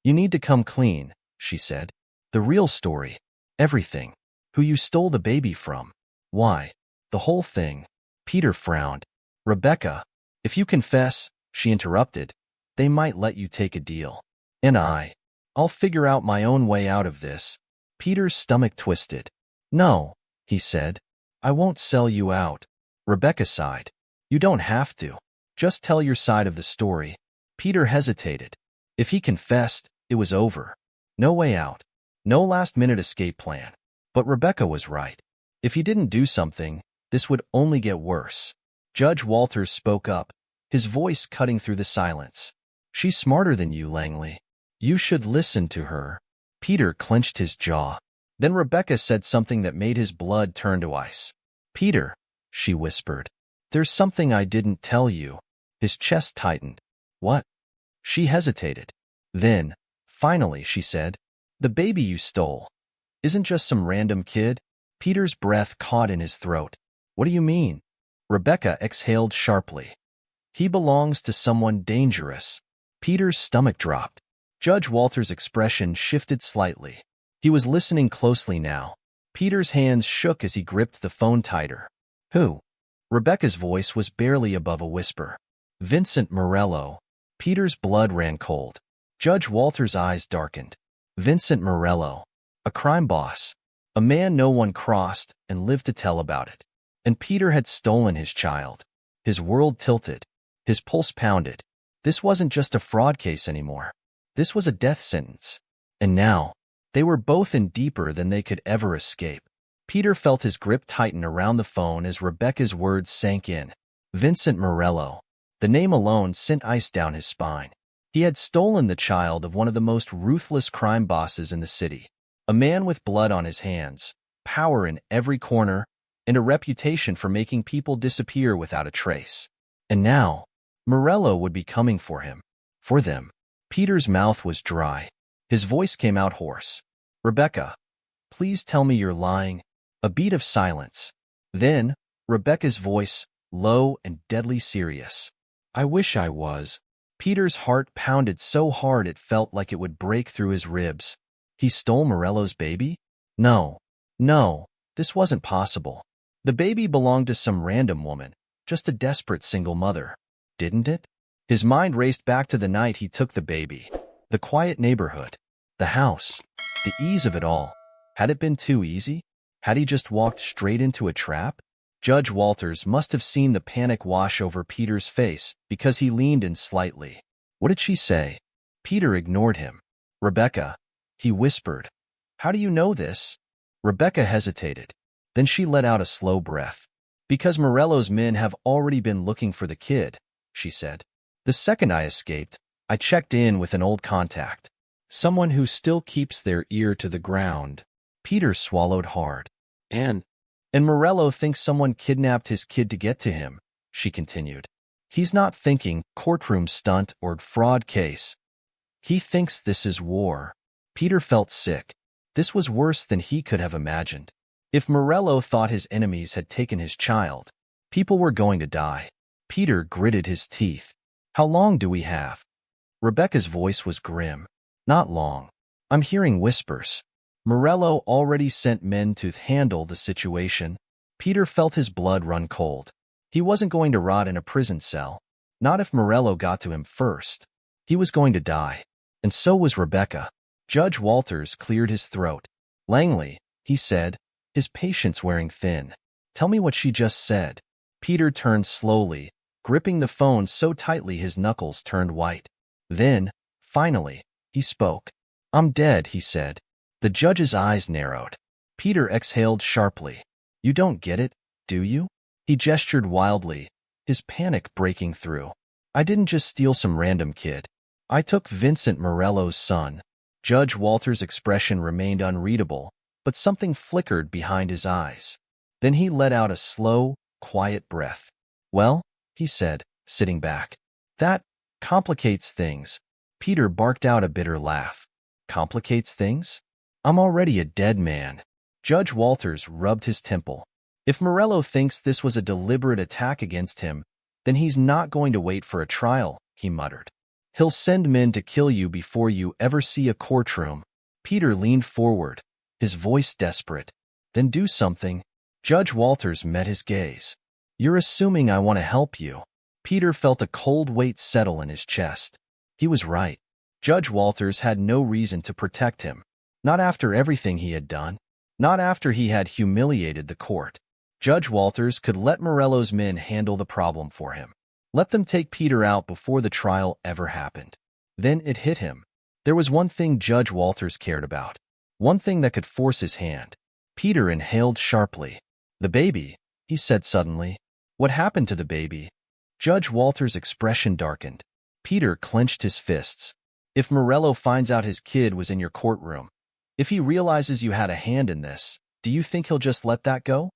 "You need to come clean," she said. "The real story. Everything. Who you stole the baby from. Why. The whole thing." Peter frowned. "Rebecca, if you confess," she interrupted, "they might let you take a deal. And I'll figure out my own way out of this." Peter's stomach twisted. "No," he said. "I won't sell you out." Rebecca sighed. "You don't have to. Just tell your side of the story." Peter hesitated. If he confessed, it was over. No way out. No last-minute escape plan. But Rebecca was right. If he didn't do something, this would only get worse. Judge Walters spoke up, his voice cutting through the silence. "She's smarter than you, Langley. You should listen to her." Peter clenched his jaw. Then Rebecca said something that made his blood turn to ice. "Peter," she whispered, "there's something I didn't tell you." His chest tightened. "What?" She hesitated. Then, finally, she said, "The baby you stole isn't just some random kid." Peter's breath caught in his throat. "What do you mean?" Rebecca exhaled sharply. "He belongs to someone dangerous." Peter's stomach dropped. Judge Walters' expression shifted slightly. He was listening closely now. Peter's hands shook as he gripped the phone tighter. "Who?" Rebecca's voice was barely above a whisper. "Vincent Morello." Peter's blood ran cold. Judge Walters' eyes darkened. Vincent Morello. A crime boss. A man no one crossed and lived to tell about it. And Peter had stolen his child. His world tilted. His pulse pounded. This wasn't just a fraud case anymore. This was a death sentence. And now, they were both in deeper than they could ever escape. Peter felt his grip tighten around the phone as Rebecca's words sank in. Vincent Morello. The name alone sent ice down his spine. He had stolen the child of one of the most ruthless crime bosses in the city. A man with blood on his hands, power in every corner, and a reputation for making people disappear without a trace. And now, Morello would be coming for him. For them. Peter's mouth was dry. His voice came out hoarse. "Rebecca, please tell me you're lying." A beat of silence. Then, Rebecca's voice, low and deadly serious. "I wish I was." Peter's heart pounded so hard it felt like it would break through his ribs. He stole Morello's baby? No. No, this wasn't possible. The baby belonged to some random woman, just a desperate single mother. Didn't it? His mind raced back to the night he took the baby. The quiet neighborhood. The house. The ease of it all. Had it been too easy? Had he just walked straight into a trap? Judge Walters must have seen the panic wash over Peter's face because he leaned in slightly. What did she say? Peter ignored him. Rebecca, he whispered. How do you know this? Rebecca hesitated. Then she let out a slow breath. Because Morello's men have already been looking for the kid, she said. The second I escaped, I checked in with an old contact. Someone who still keeps their ear to the ground. Peter swallowed hard. And Morello thinks someone kidnapped his kid to get to him, she continued. He's not thinking courtroom stunt or fraud case. He thinks this is war. Peter felt sick. This was worse than he could have imagined. If Morello thought his enemies had taken his child, people were going to die. Peter gritted his teeth. How long do we have? Rebecca's voice was grim. Not long. I'm hearing whispers. Morello already sent men to handle the situation. Peter felt his blood run cold. He wasn't going to rot in a prison cell. Not if Morello got to him first. He was going to die. And so was Rebecca. Judge Walters cleared his throat. Langley, he said, his patience wearing thin. Tell me what she just said. Peter turned slowly, gripping the phone so tightly his knuckles turned white. Then, finally, he spoke. I'm dead, he said. The judge's eyes narrowed. Peter exhaled sharply. You don't get it, do you? He gestured wildly, his panic breaking through. I didn't just steal some random kid. I took Vincent Morello's son. Judge Walters' expression remained unreadable, but something flickered behind his eyes. Then he let out a slow, quiet breath. Well, he said, sitting back. That complicates things. Peter barked out a bitter laugh. Complicates things? I'm already a dead man. Judge Walters rubbed his temple. If Morello thinks this was a deliberate attack against him, then he's not going to wait for a trial, he muttered. He'll send men to kill you before you ever see a courtroom. Peter leaned forward, his voice desperate. Then do something. Judge Walters met his gaze. You're assuming I want to help you. Peter felt a cold weight settle in his chest. He was right. Judge Walters had no reason to protect him. Not after everything he had done. Not after he had humiliated the court. Judge Walters could let Morello's men handle the problem for him. Let them take Peter out before the trial ever happened. Then it hit him. There was one thing Judge Walters cared about. One thing that could force his hand. Peter inhaled sharply. The baby, he said suddenly. What happened to the baby? Judge Walters' expression darkened. Peter clenched his fists. If Morello finds out his kid was in your courtroom, if he realizes you had a hand in this, do you think he'll just let that go?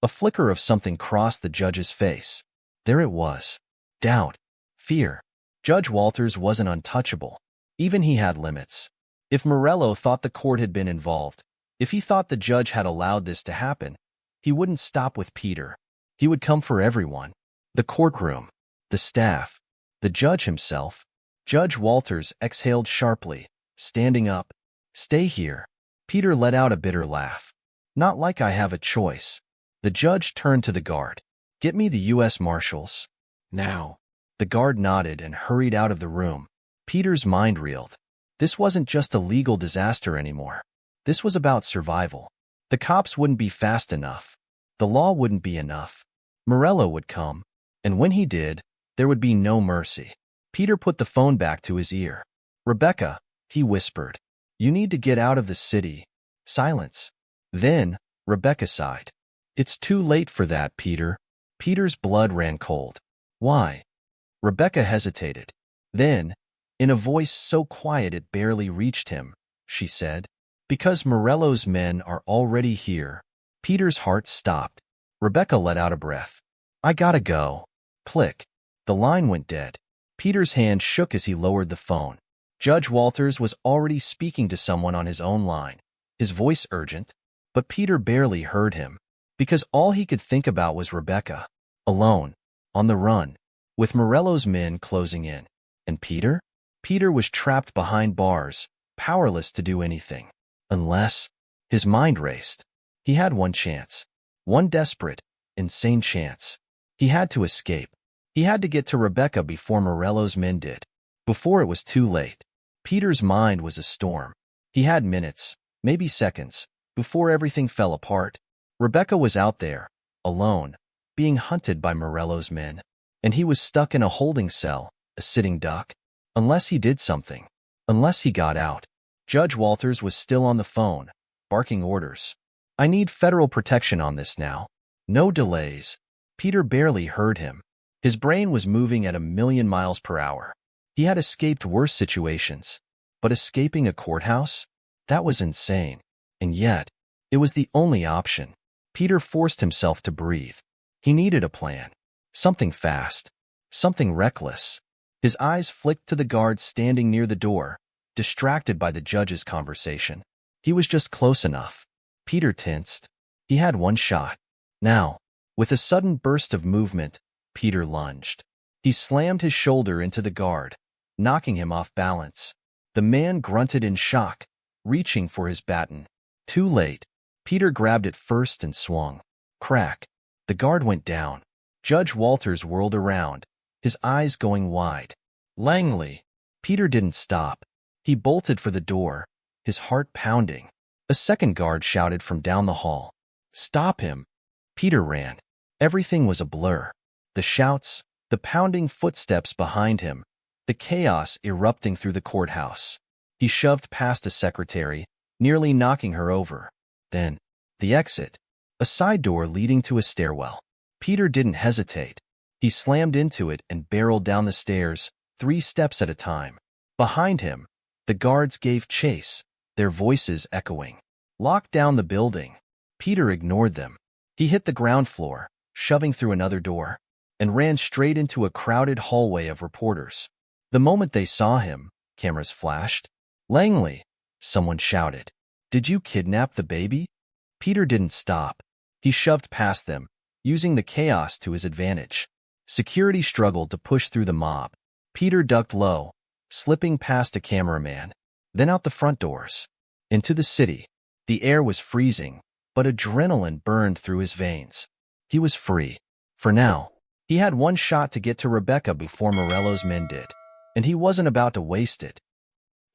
A flicker of something crossed the judge's face. There it was. Doubt. Fear. Judge Walters wasn't untouchable. Even he had limits. If Morello thought the court had been involved, if he thought the judge had allowed this to happen, he wouldn't stop with Peter. He would come for everyone. The courtroom. The staff. The judge himself. Judge Walters exhaled sharply, standing up. Stay here. Peter let out a bitter laugh. Not like I have a choice. The judge turned to the guard. Get me the U.S. Marshals. Now. The guard nodded and hurried out of the room. Peter's mind reeled. This wasn't just a legal disaster anymore. This was about survival. The cops wouldn't be fast enough. The law wouldn't be enough. Morello would come. And when he did, there would be no mercy. Peter put the phone back to his ear. Rebecca, he whispered. You need to get out of the city. Silence. Then, Rebecca sighed. It's too late for that, Peter. Peter's blood ran cold. Why? Rebecca hesitated. Then, in a voice so quiet it barely reached him, she said, because Morello's men are already here. Peter's heart stopped. Rebecca let out a breath. I gotta go. Click. The line went dead. Peter's hand shook as he lowered the phone. Judge Walters was already speaking to someone on his own line, his voice urgent, but Peter barely heard him, because all he could think about was Rebecca, alone, on the run, with Morello's men closing in. And Peter? Peter was trapped behind bars, powerless to do anything. Unless, his mind raced. He had one chance. One desperate, insane chance. He had to escape. He had to get to Rebecca before Morello's men did. Before it was too late. Peter's mind was a storm. He had minutes, maybe seconds, before everything fell apart. Rebecca was out there, alone, being hunted by Morello's men. And he was stuck in a holding cell, a sitting duck. Unless he did something. Unless he got out. Judge Walters was still on the phone, barking orders. I need federal protection on this now. No delays. Peter barely heard him. His brain was moving at 1,000,000 miles per hour. He had escaped worse situations. But escaping a courthouse? That was insane. And yet, it was the only option. Peter forced himself to breathe. He needed a plan. Something fast. Something reckless. His eyes flicked to the guard standing near the door, distracted by the judge's conversation. He was just close enough. Peter tensed. He had one shot. Now, with a sudden burst of movement, Peter lunged. He slammed his shoulder into the guard, knocking him off balance. The man grunted in shock, reaching for his baton. Too late. Peter grabbed it first and swung. Crack. The guard went down. Judge Walters whirled around, his eyes going wide. Langley. Peter didn't stop. He bolted for the door, his heart pounding. A second guard shouted from down the hall. Stop him. Peter ran. Everything was a blur. The shouts, the pounding footsteps behind him, the chaos erupting through the courthouse. He shoved past a secretary, nearly knocking her over. Then, the exit. A side door leading to a stairwell. Peter didn't hesitate. He slammed into it and barreled down the stairs, 3 steps at a time. Behind him, the guards gave chase, their voices echoing. Lock down the building. Peter ignored them. He hit the ground floor, shoving through another door, and ran straight into a crowded hallway of reporters. The moment they saw him, cameras flashed. Langley, someone shouted. Did you kidnap the baby? Peter didn't stop. He shoved past them, using the chaos to his advantage. Security struggled to push through the mob. Peter ducked low, slipping past a cameraman, then out the front doors. Into the city. The air was freezing, but adrenaline burned through his veins. He was free. For now, he had one shot to get to Rebecca before Morello's men did, and he wasn't about to waste it.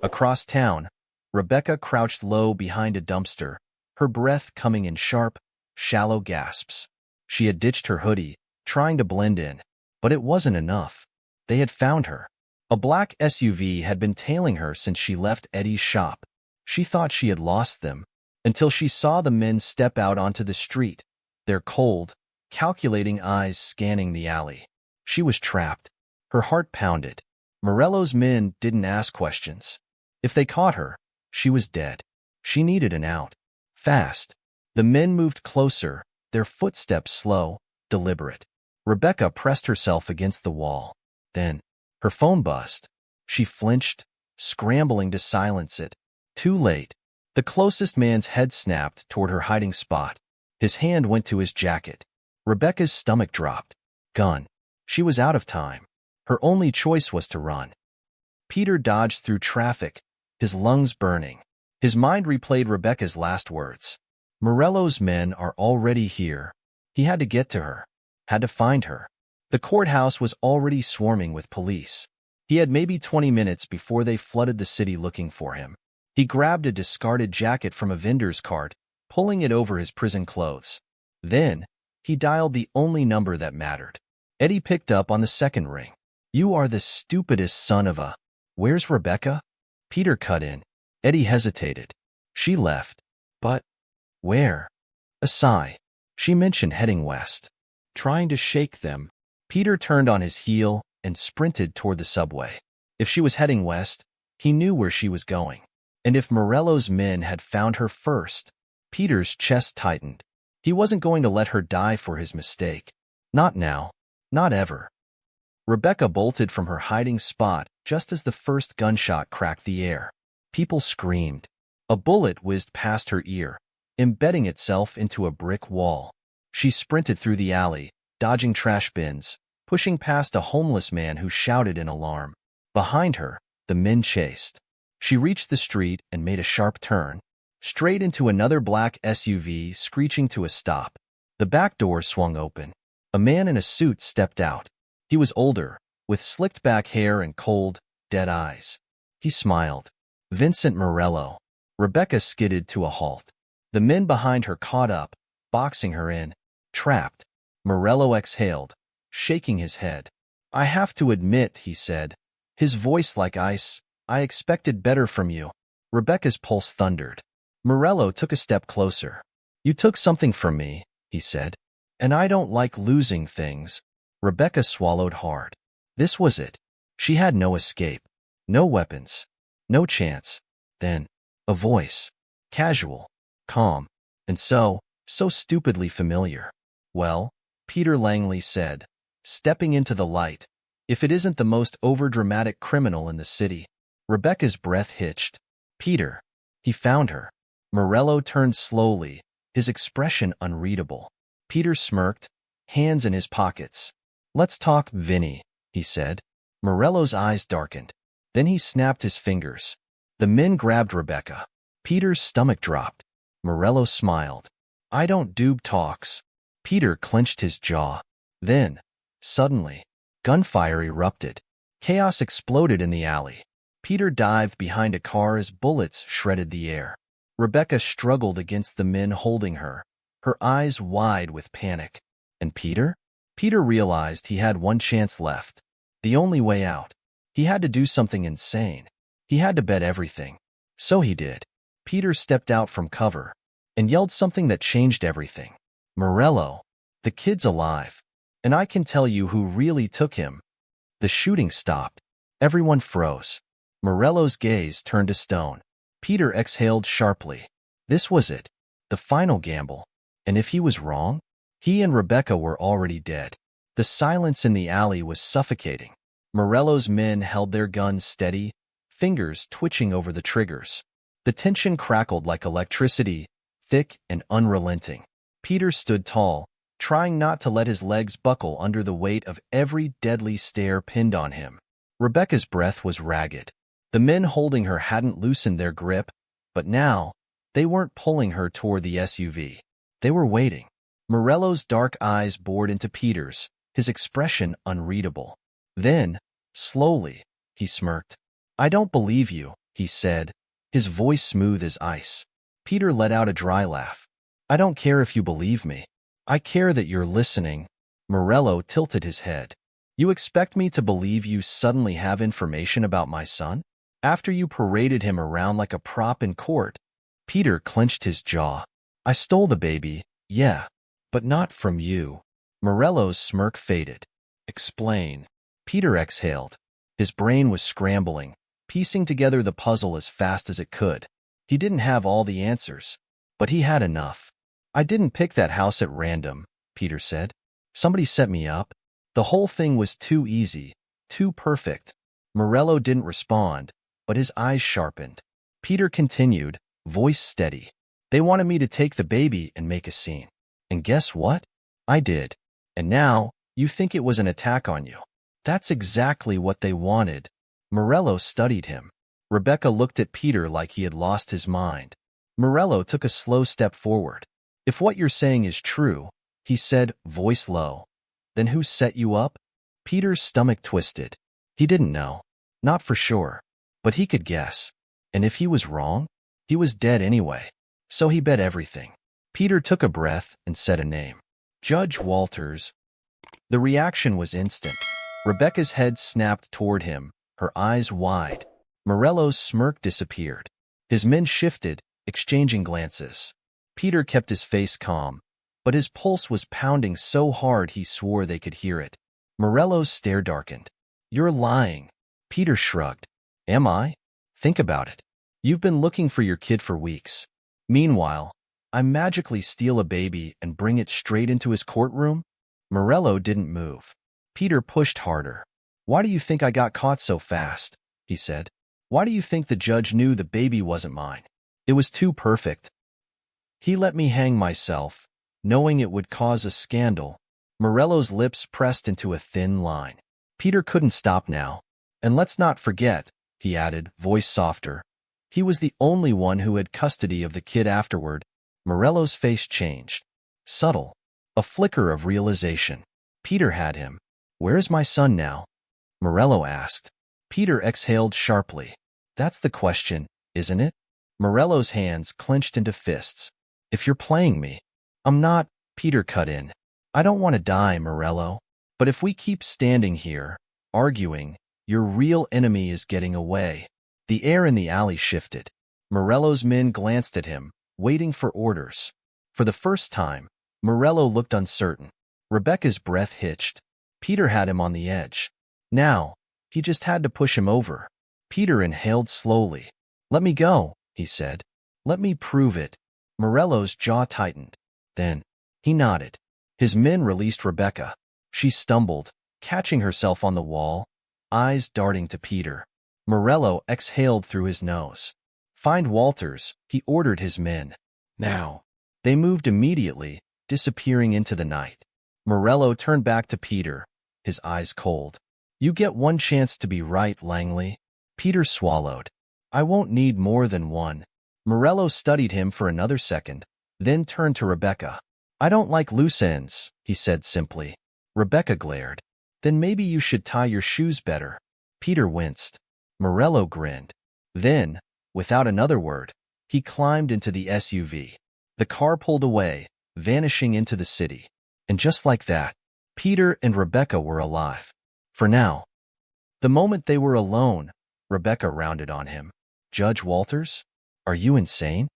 Across town, Rebecca crouched low behind a dumpster, her breath coming in sharp, shallow gasps. She had ditched her hoodie, trying to blend in, but it wasn't enough. They had found her. A black SUV had been tailing her since she left Eddie's shop. She thought she had lost them, until she saw the men step out onto the street, their cold, calculating eyes scanning the alley. She was trapped. Her heart pounded. Morello's men didn't ask questions. If they caught her, she was dead. She needed an out. Fast. The men moved closer, their footsteps slow, deliberate. Rebecca pressed herself against the wall. Then, her phone buzzed. She flinched, scrambling to silence it. Too late. The closest man's head snapped toward her hiding spot. His hand went to his jacket. Rebecca's stomach dropped. Gun. She was out of time. Her only choice was to run. Peter dodged through traffic, his lungs burning. His mind replayed Rebecca's last words. Morello's men are already here. He had to get to her. Had to find her. The courthouse was already swarming with police. He had maybe 20 minutes before they flooded the city looking for him. He grabbed a discarded jacket from a vendor's cart, pulling it over his prison clothes. Then, he dialed the only number that mattered. Eddie picked up on the second ring. You are the stupidest son of a... Where's Rebecca? Peter cut in. Eddie hesitated. She left. But... where? A sigh. She mentioned heading west. Trying to shake them. Peter turned on his heel and sprinted toward the subway. If she was heading west, he knew where she was going. And if Morello's men had found her first, Peter's chest tightened. He wasn't going to let her die for his mistake. Not now. Not ever. Rebecca bolted from her hiding spot just as the first gunshot cracked the air. People screamed. A bullet whizzed past her ear, embedding itself into a brick wall. She sprinted through the alley, dodging trash bins, pushing past a homeless man who shouted in alarm. Behind her, the men chased. She reached the street and made a sharp turn, straight into another black SUV screeching to a stop. The back door swung open. A man in a suit stepped out. He was older, with slicked back hair and cold, dead eyes. He smiled. Vincent Morello. Rebecca skidded to a halt. The men behind her caught up, boxing her in. Trapped. Morello exhaled, shaking his head. I have to admit, he said, his voice like ice, I expected better from you. Rebecca's pulse thundered. Morello took a step closer. You took something from me, he said. And I don't like losing things. Rebecca swallowed hard. This was it. She had no escape. No weapons. No chance. Then, a voice. Casual. Calm. And so stupidly familiar. Well, Peter Langley said, stepping into the light, if it isn't the most overdramatic criminal in the city. Rebecca's breath hitched. Peter. He found her. Morello turned slowly, his expression unreadable. Peter smirked, hands in his pockets. Let's talk, Vinny, he said. Morello's eyes darkened. Then he snapped his fingers. The men grabbed Rebecca. Peter's stomach dropped. Morello smiled. I don't do talks. Peter clenched his jaw. Then, suddenly, gunfire erupted. Chaos exploded in the alley. Peter dived behind a car as bullets shredded the air. Rebecca struggled against the men holding her, her eyes wide with panic. And Peter? Peter realized he had one chance left. The only way out. He had to do something insane. He had to bet everything. So he did. Peter stepped out from cover and yelled something that changed everything. Morello, the kid's alive. And I can tell you who really took him. The shooting stopped. Everyone froze. Morello's gaze turned to stone. Peter exhaled sharply. This was it. The final gamble. And if he was wrong, he and Rebecca were already dead. The silence in the alley was suffocating. Morello's men held their guns steady, fingers twitching over the triggers. The tension crackled like electricity, thick and unrelenting. Peter stood tall, trying not to let his legs buckle under the weight of every deadly stare pinned on him. Rebecca's breath was ragged. The men holding her hadn't loosened their grip, but now, they weren't pulling her toward the SUV. They were waiting. Morello's dark eyes bored into Peter's, his expression unreadable. Then, slowly, he smirked. I don't believe you, he said, his voice smooth as ice. Peter let out a dry laugh. I don't care if you believe me. I care that you're listening. Morello tilted his head. You expect me to believe you suddenly have information about my son? After you paraded him around like a prop in court? Peter clenched his jaw. I stole the baby, yeah, but not from you. Morello's smirk faded. Explain. Peter exhaled. His brain was scrambling, piecing together the puzzle as fast as it could. He didn't have all the answers, but he had enough. I didn't pick that house at random, Peter said. Somebody set me up. The whole thing was too easy, too perfect. Morello didn't respond, but his eyes sharpened. Peter continued, voice steady. They wanted me to take the baby and make a scene. And guess what? I did. And now, you think it was an attack on you. That's exactly what they wanted. Morello studied him. Rebecca looked at Peter like he had lost his mind. Morello took a slow step forward. If what you're saying is true, he said, voice low, then who set you up? Peter's stomach twisted. He didn't know. Not for sure. But he could guess. And if he was wrong, he was dead anyway. So he bet everything. Peter took a breath and said a name. Judge Walters. The reaction was instant. Rebecca's head snapped toward him, her eyes wide. Morello's smirk disappeared. His men shifted, exchanging glances. Peter kept his face calm, but his pulse was pounding so hard he swore they could hear it. Morello's stare darkened. You're lying. Peter shrugged. Am I? Think about it. You've been looking for your kid for weeks. Meanwhile, I magically steal a baby and bring it straight into his courtroom? Morello didn't move. Peter pushed harder. Why do you think I got caught so fast? He said. Why do you think the judge knew the baby wasn't mine? It was too perfect. He let me hang myself, knowing it would cause a scandal. Morello's lips pressed into a thin line. Peter couldn't stop now. And let's not forget, he added, voice softer, he was the only one who had custody of the kid afterward. Morello's face changed. Subtle. A flicker of realization. Peter had him. Where's my son now? Morello asked. Peter exhaled sharply. That's the question, isn't it? Morello's hands clenched into fists. If you're playing me, I'm not, Peter cut in. I don't want to die, Morello. But if we keep standing here, arguing, your real enemy is getting away. The air in the alley shifted. Morello's men glanced at him, waiting for orders. For the first time, Morello looked uncertain. Rebecca's breath hitched. Peter had him on the edge. Now, he just had to push him over. Peter inhaled slowly. Let me go, he said. Let me prove it. Morello's jaw tightened. Then, he nodded. His men released Rebecca. She stumbled, catching herself on the wall, eyes darting to Peter. Morello exhaled through his nose. Find Walters, he ordered his men. Now. They moved immediately, disappearing into the night. Morello turned back to Peter, his eyes cold. You get one chance to be right, Langley. Peter swallowed. I won't need more than one. Morello studied him for another second, then turned to Rebecca. I don't like loose ends, he said simply. Rebecca glared. Then maybe you should tie your shoes better. Peter winced. Morello grinned. Then, without another word, he climbed into the SUV. The car pulled away, vanishing into the city. And just like that, Peter and Rebecca were alive. For now. The moment they were alone, Rebecca rounded on him. Judge Walters? Are you insane?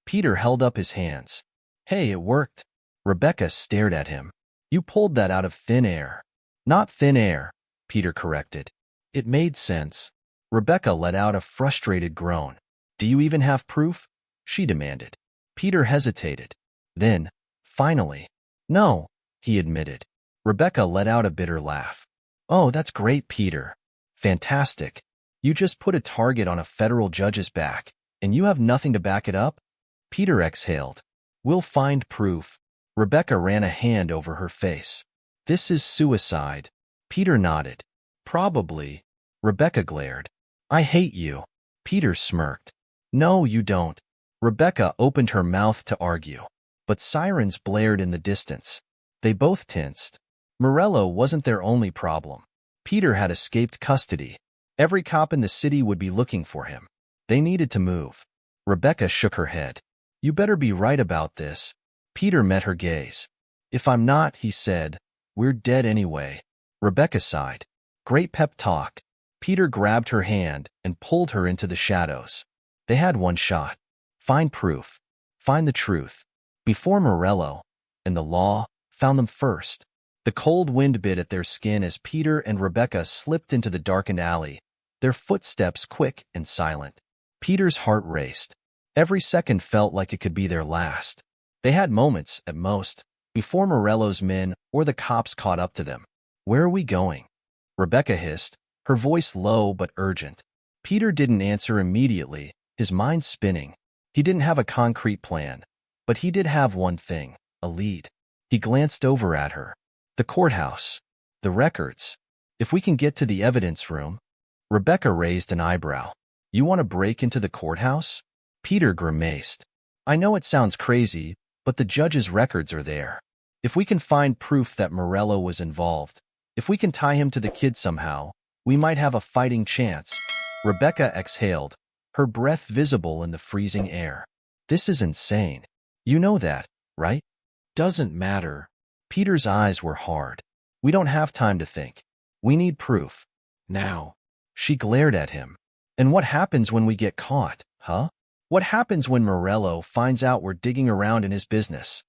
Peter held up his hands. Hey, it worked. Rebecca stared at him. You pulled that out of thin air. Not thin air, Peter corrected. It made sense. Rebecca let out a frustrated groan. Do you even have proof? She demanded. Peter hesitated. Then, finally, no, he admitted. Rebecca let out a bitter laugh. Oh, that's great, Peter. Fantastic. You just put a target on a federal judge's back, and you have nothing to back it up? Peter exhaled. We'll find proof. Rebecca ran a hand over her face. This is suicide. Peter nodded. Probably. Rebecca glared. I hate you. Peter smirked. No, you don't. Rebecca opened her mouth to argue. But sirens blared in the distance. They both tensed. Morello wasn't their only problem. Peter had escaped custody. Every cop in the city would be looking for him. They needed to move. Rebecca shook her head. You better be right about this. Peter met her gaze. If I'm not, he said, we're dead anyway. Rebecca sighed. Great pep talk. Peter grabbed her hand and pulled her into the shadows. They had one shot. Find proof. Find the truth. Before Morello, and the law, found them first. The cold wind bit at their skin as Peter and Rebecca slipped into the darkened alley, their footsteps quick and silent. Peter's heart raced. Every second felt like it could be their last. They had moments, at most, before Morello's men or the cops caught up to them. Where are we going? Rebecca hissed, her voice low but urgent. Peter didn't answer immediately, his mind spinning. He didn't have a concrete plan, but he did have one thing, a lead. He glanced over at her. The courthouse. The records. If we can get to the evidence room. Rebecca raised an eyebrow. You want to break into the courthouse? Peter grimaced. I know it sounds crazy, but the judge's records are there. If we can find proof that Morello was involved, if we can tie him to the kid somehow, we might have a fighting chance. Rebecca exhaled, her breath visible in the freezing air. This is insane. You know that, right? Doesn't matter. Peter's eyes were hard. We don't have time to think. We need proof. Now. She glared at him. And what happens when we get caught, huh? What happens when Morello finds out we're digging around in his business?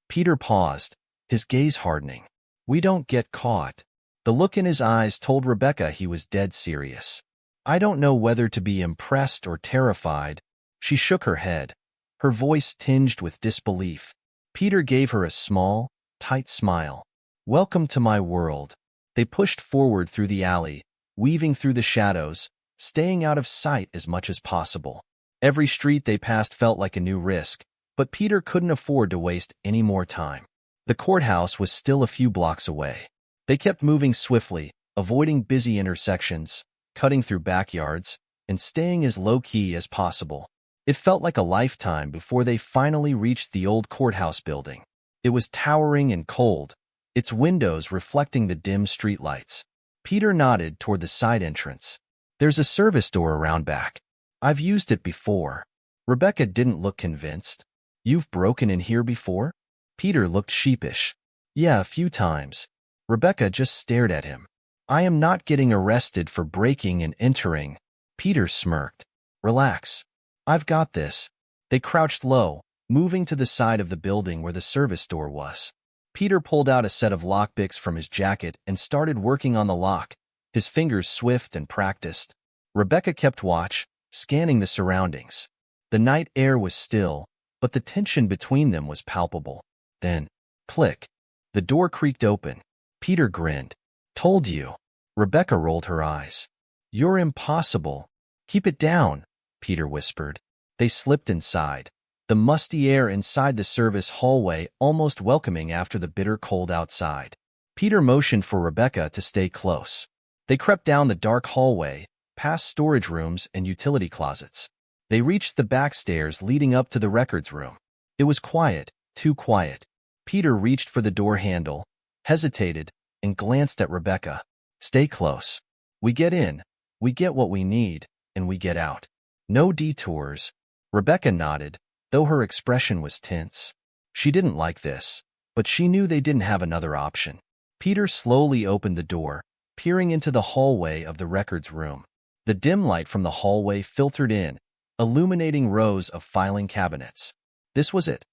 Peter paused, his gaze hardening. We don't get caught. The look in his eyes told Rebecca he was dead serious. I don't know whether to be impressed or terrified. She shook her head, her voice tinged with disbelief. Peter gave her a small, tight smile. Welcome to my world. They pushed forward through the alley, weaving through the shadows, staying out of sight as much as possible. Every street they passed felt like a new risk, but Peter couldn't afford to waste any more time. The courthouse was still a few blocks away. They kept moving swiftly, avoiding busy intersections, cutting through backyards, and staying as low-key as possible. It felt like a lifetime before they finally reached the old courthouse building. It was towering and cold, its windows reflecting the dim streetlights. Peter nodded toward the side entrance. There's a service door around back. I've used it before. Rebecca didn't look convinced. You've broken in here before? Peter looked sheepish. Yeah, a few times. Rebecca just stared at him. I am not getting arrested for breaking and entering. Peter smirked. Relax. I've got this. They crouched low, moving to the side of the building where the service door was. Peter pulled out a set of lockpicks from his jacket and started working on the lock, his fingers swift and practiced. Rebecca kept watch, scanning the surroundings. The night air was still, but the tension between them was palpable. Then, click. The door creaked open. Peter grinned. Told you. Rebecca rolled her eyes. You're impossible. Keep it down, Peter whispered. They slipped inside, the musty air inside the service hallway almost welcoming after the bitter cold outside. Peter motioned for Rebecca to stay close. They crept down the dark hallway, past storage rooms and utility closets. They reached the back stairs leading up to the records room. It was quiet, too quiet. Peter reached for the door handle, hesitated, and glanced at Rebecca. Stay close. We get in, we get what we need, and we get out. No detours. Rebecca nodded, though her expression was tense. She didn't like this, but she knew they didn't have another option. Peter slowly opened the door, peering into the hallway of the records room. The dim light from the hallway filtered in, illuminating rows of filing cabinets. This was it,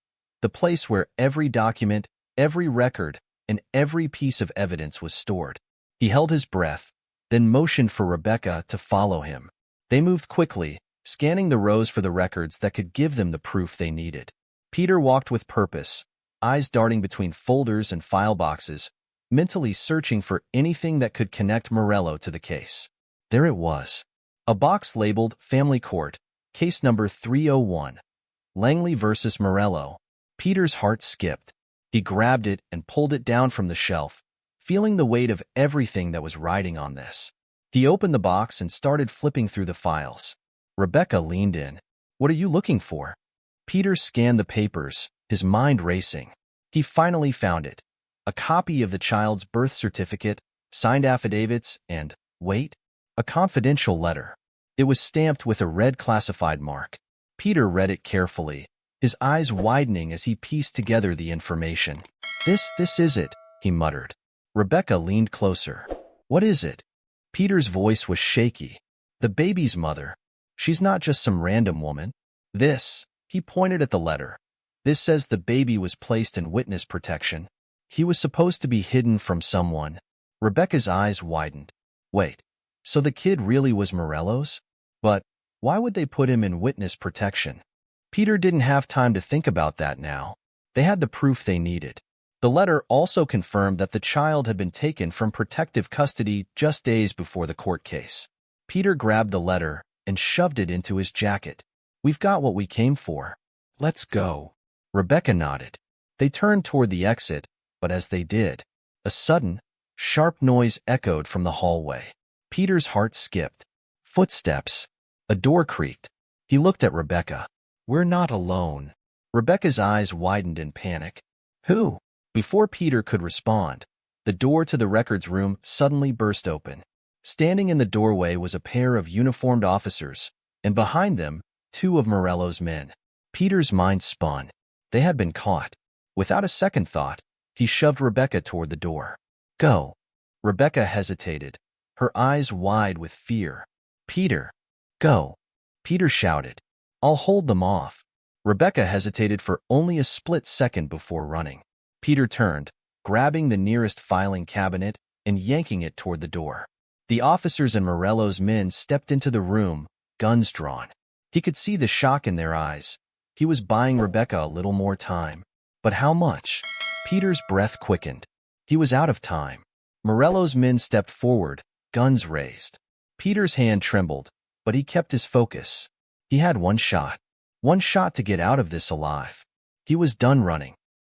the place where every document, every record, and every piece of evidence was stored. He held his breath, then motioned for Rebecca to follow him. They moved quickly, scanning the rows for the records that could give them the proof they needed. Peter walked with purpose, eyes darting between folders and file boxes, mentally searching for anything that could connect Morello to the case. There it was. A box labeled Family Court, Case Number 301, Langley versus Morello. Peter's heart skipped. He grabbed it and pulled it down from the shelf, feeling the weight of everything that was riding on this. He opened the box and started flipping through the files. Rebecca leaned in. What are you looking for? Peter scanned the papers, his mind racing. He finally found it. A copy of the child's birth certificate, signed affidavits, and, wait, a confidential letter. It was stamped with a red classified mark. Peter read it carefully, his eyes widening as he pieced together the information. This is it, he muttered. Rebecca leaned closer. What is it? Peter's voice was shaky. The baby's mother. She's not just some random woman. He pointed at the letter. This says the baby was placed in witness protection. He was supposed to be hidden from someone. Rebecca's eyes widened. Wait, so the kid really was Morello's? But why would they put him in witness protection? Peter didn't have time to think about that now. They had the proof they needed. The letter also confirmed that the child had been taken from protective custody just days before the court case. Peter grabbed the letter and shoved it into his jacket. We've got what we came for. Let's go. Rebecca nodded. They turned toward the exit, but as they did, a sudden, sharp noise echoed from the hallway. Peter's heart skipped. Footsteps. A door creaked. He looked at Rebecca. We're not alone. Rebecca's eyes widened in panic. Who? Before Peter could respond, the door to the records room suddenly burst open. Standing in the doorway was a pair of uniformed officers, and behind them, two of Morello's men. Peter's mind spun. They had been caught. Without a second thought, he shoved Rebecca toward the door. Go. Rebecca hesitated, her eyes wide with fear. Peter. Go. Peter shouted. I'll hold them off. Rebecca hesitated for only a split second before running. Peter turned, grabbing the nearest filing cabinet and yanking it toward the door. The officers and Morello's men stepped into the room, guns drawn. He could see the shock in their eyes. He was buying Rebecca a little more time. But how much? Peter's breath quickened. He was out of time. Morello's men stepped forward, guns raised. Peter's hand trembled, but he kept his focus. He had one shot to get out of this alive. He was done running.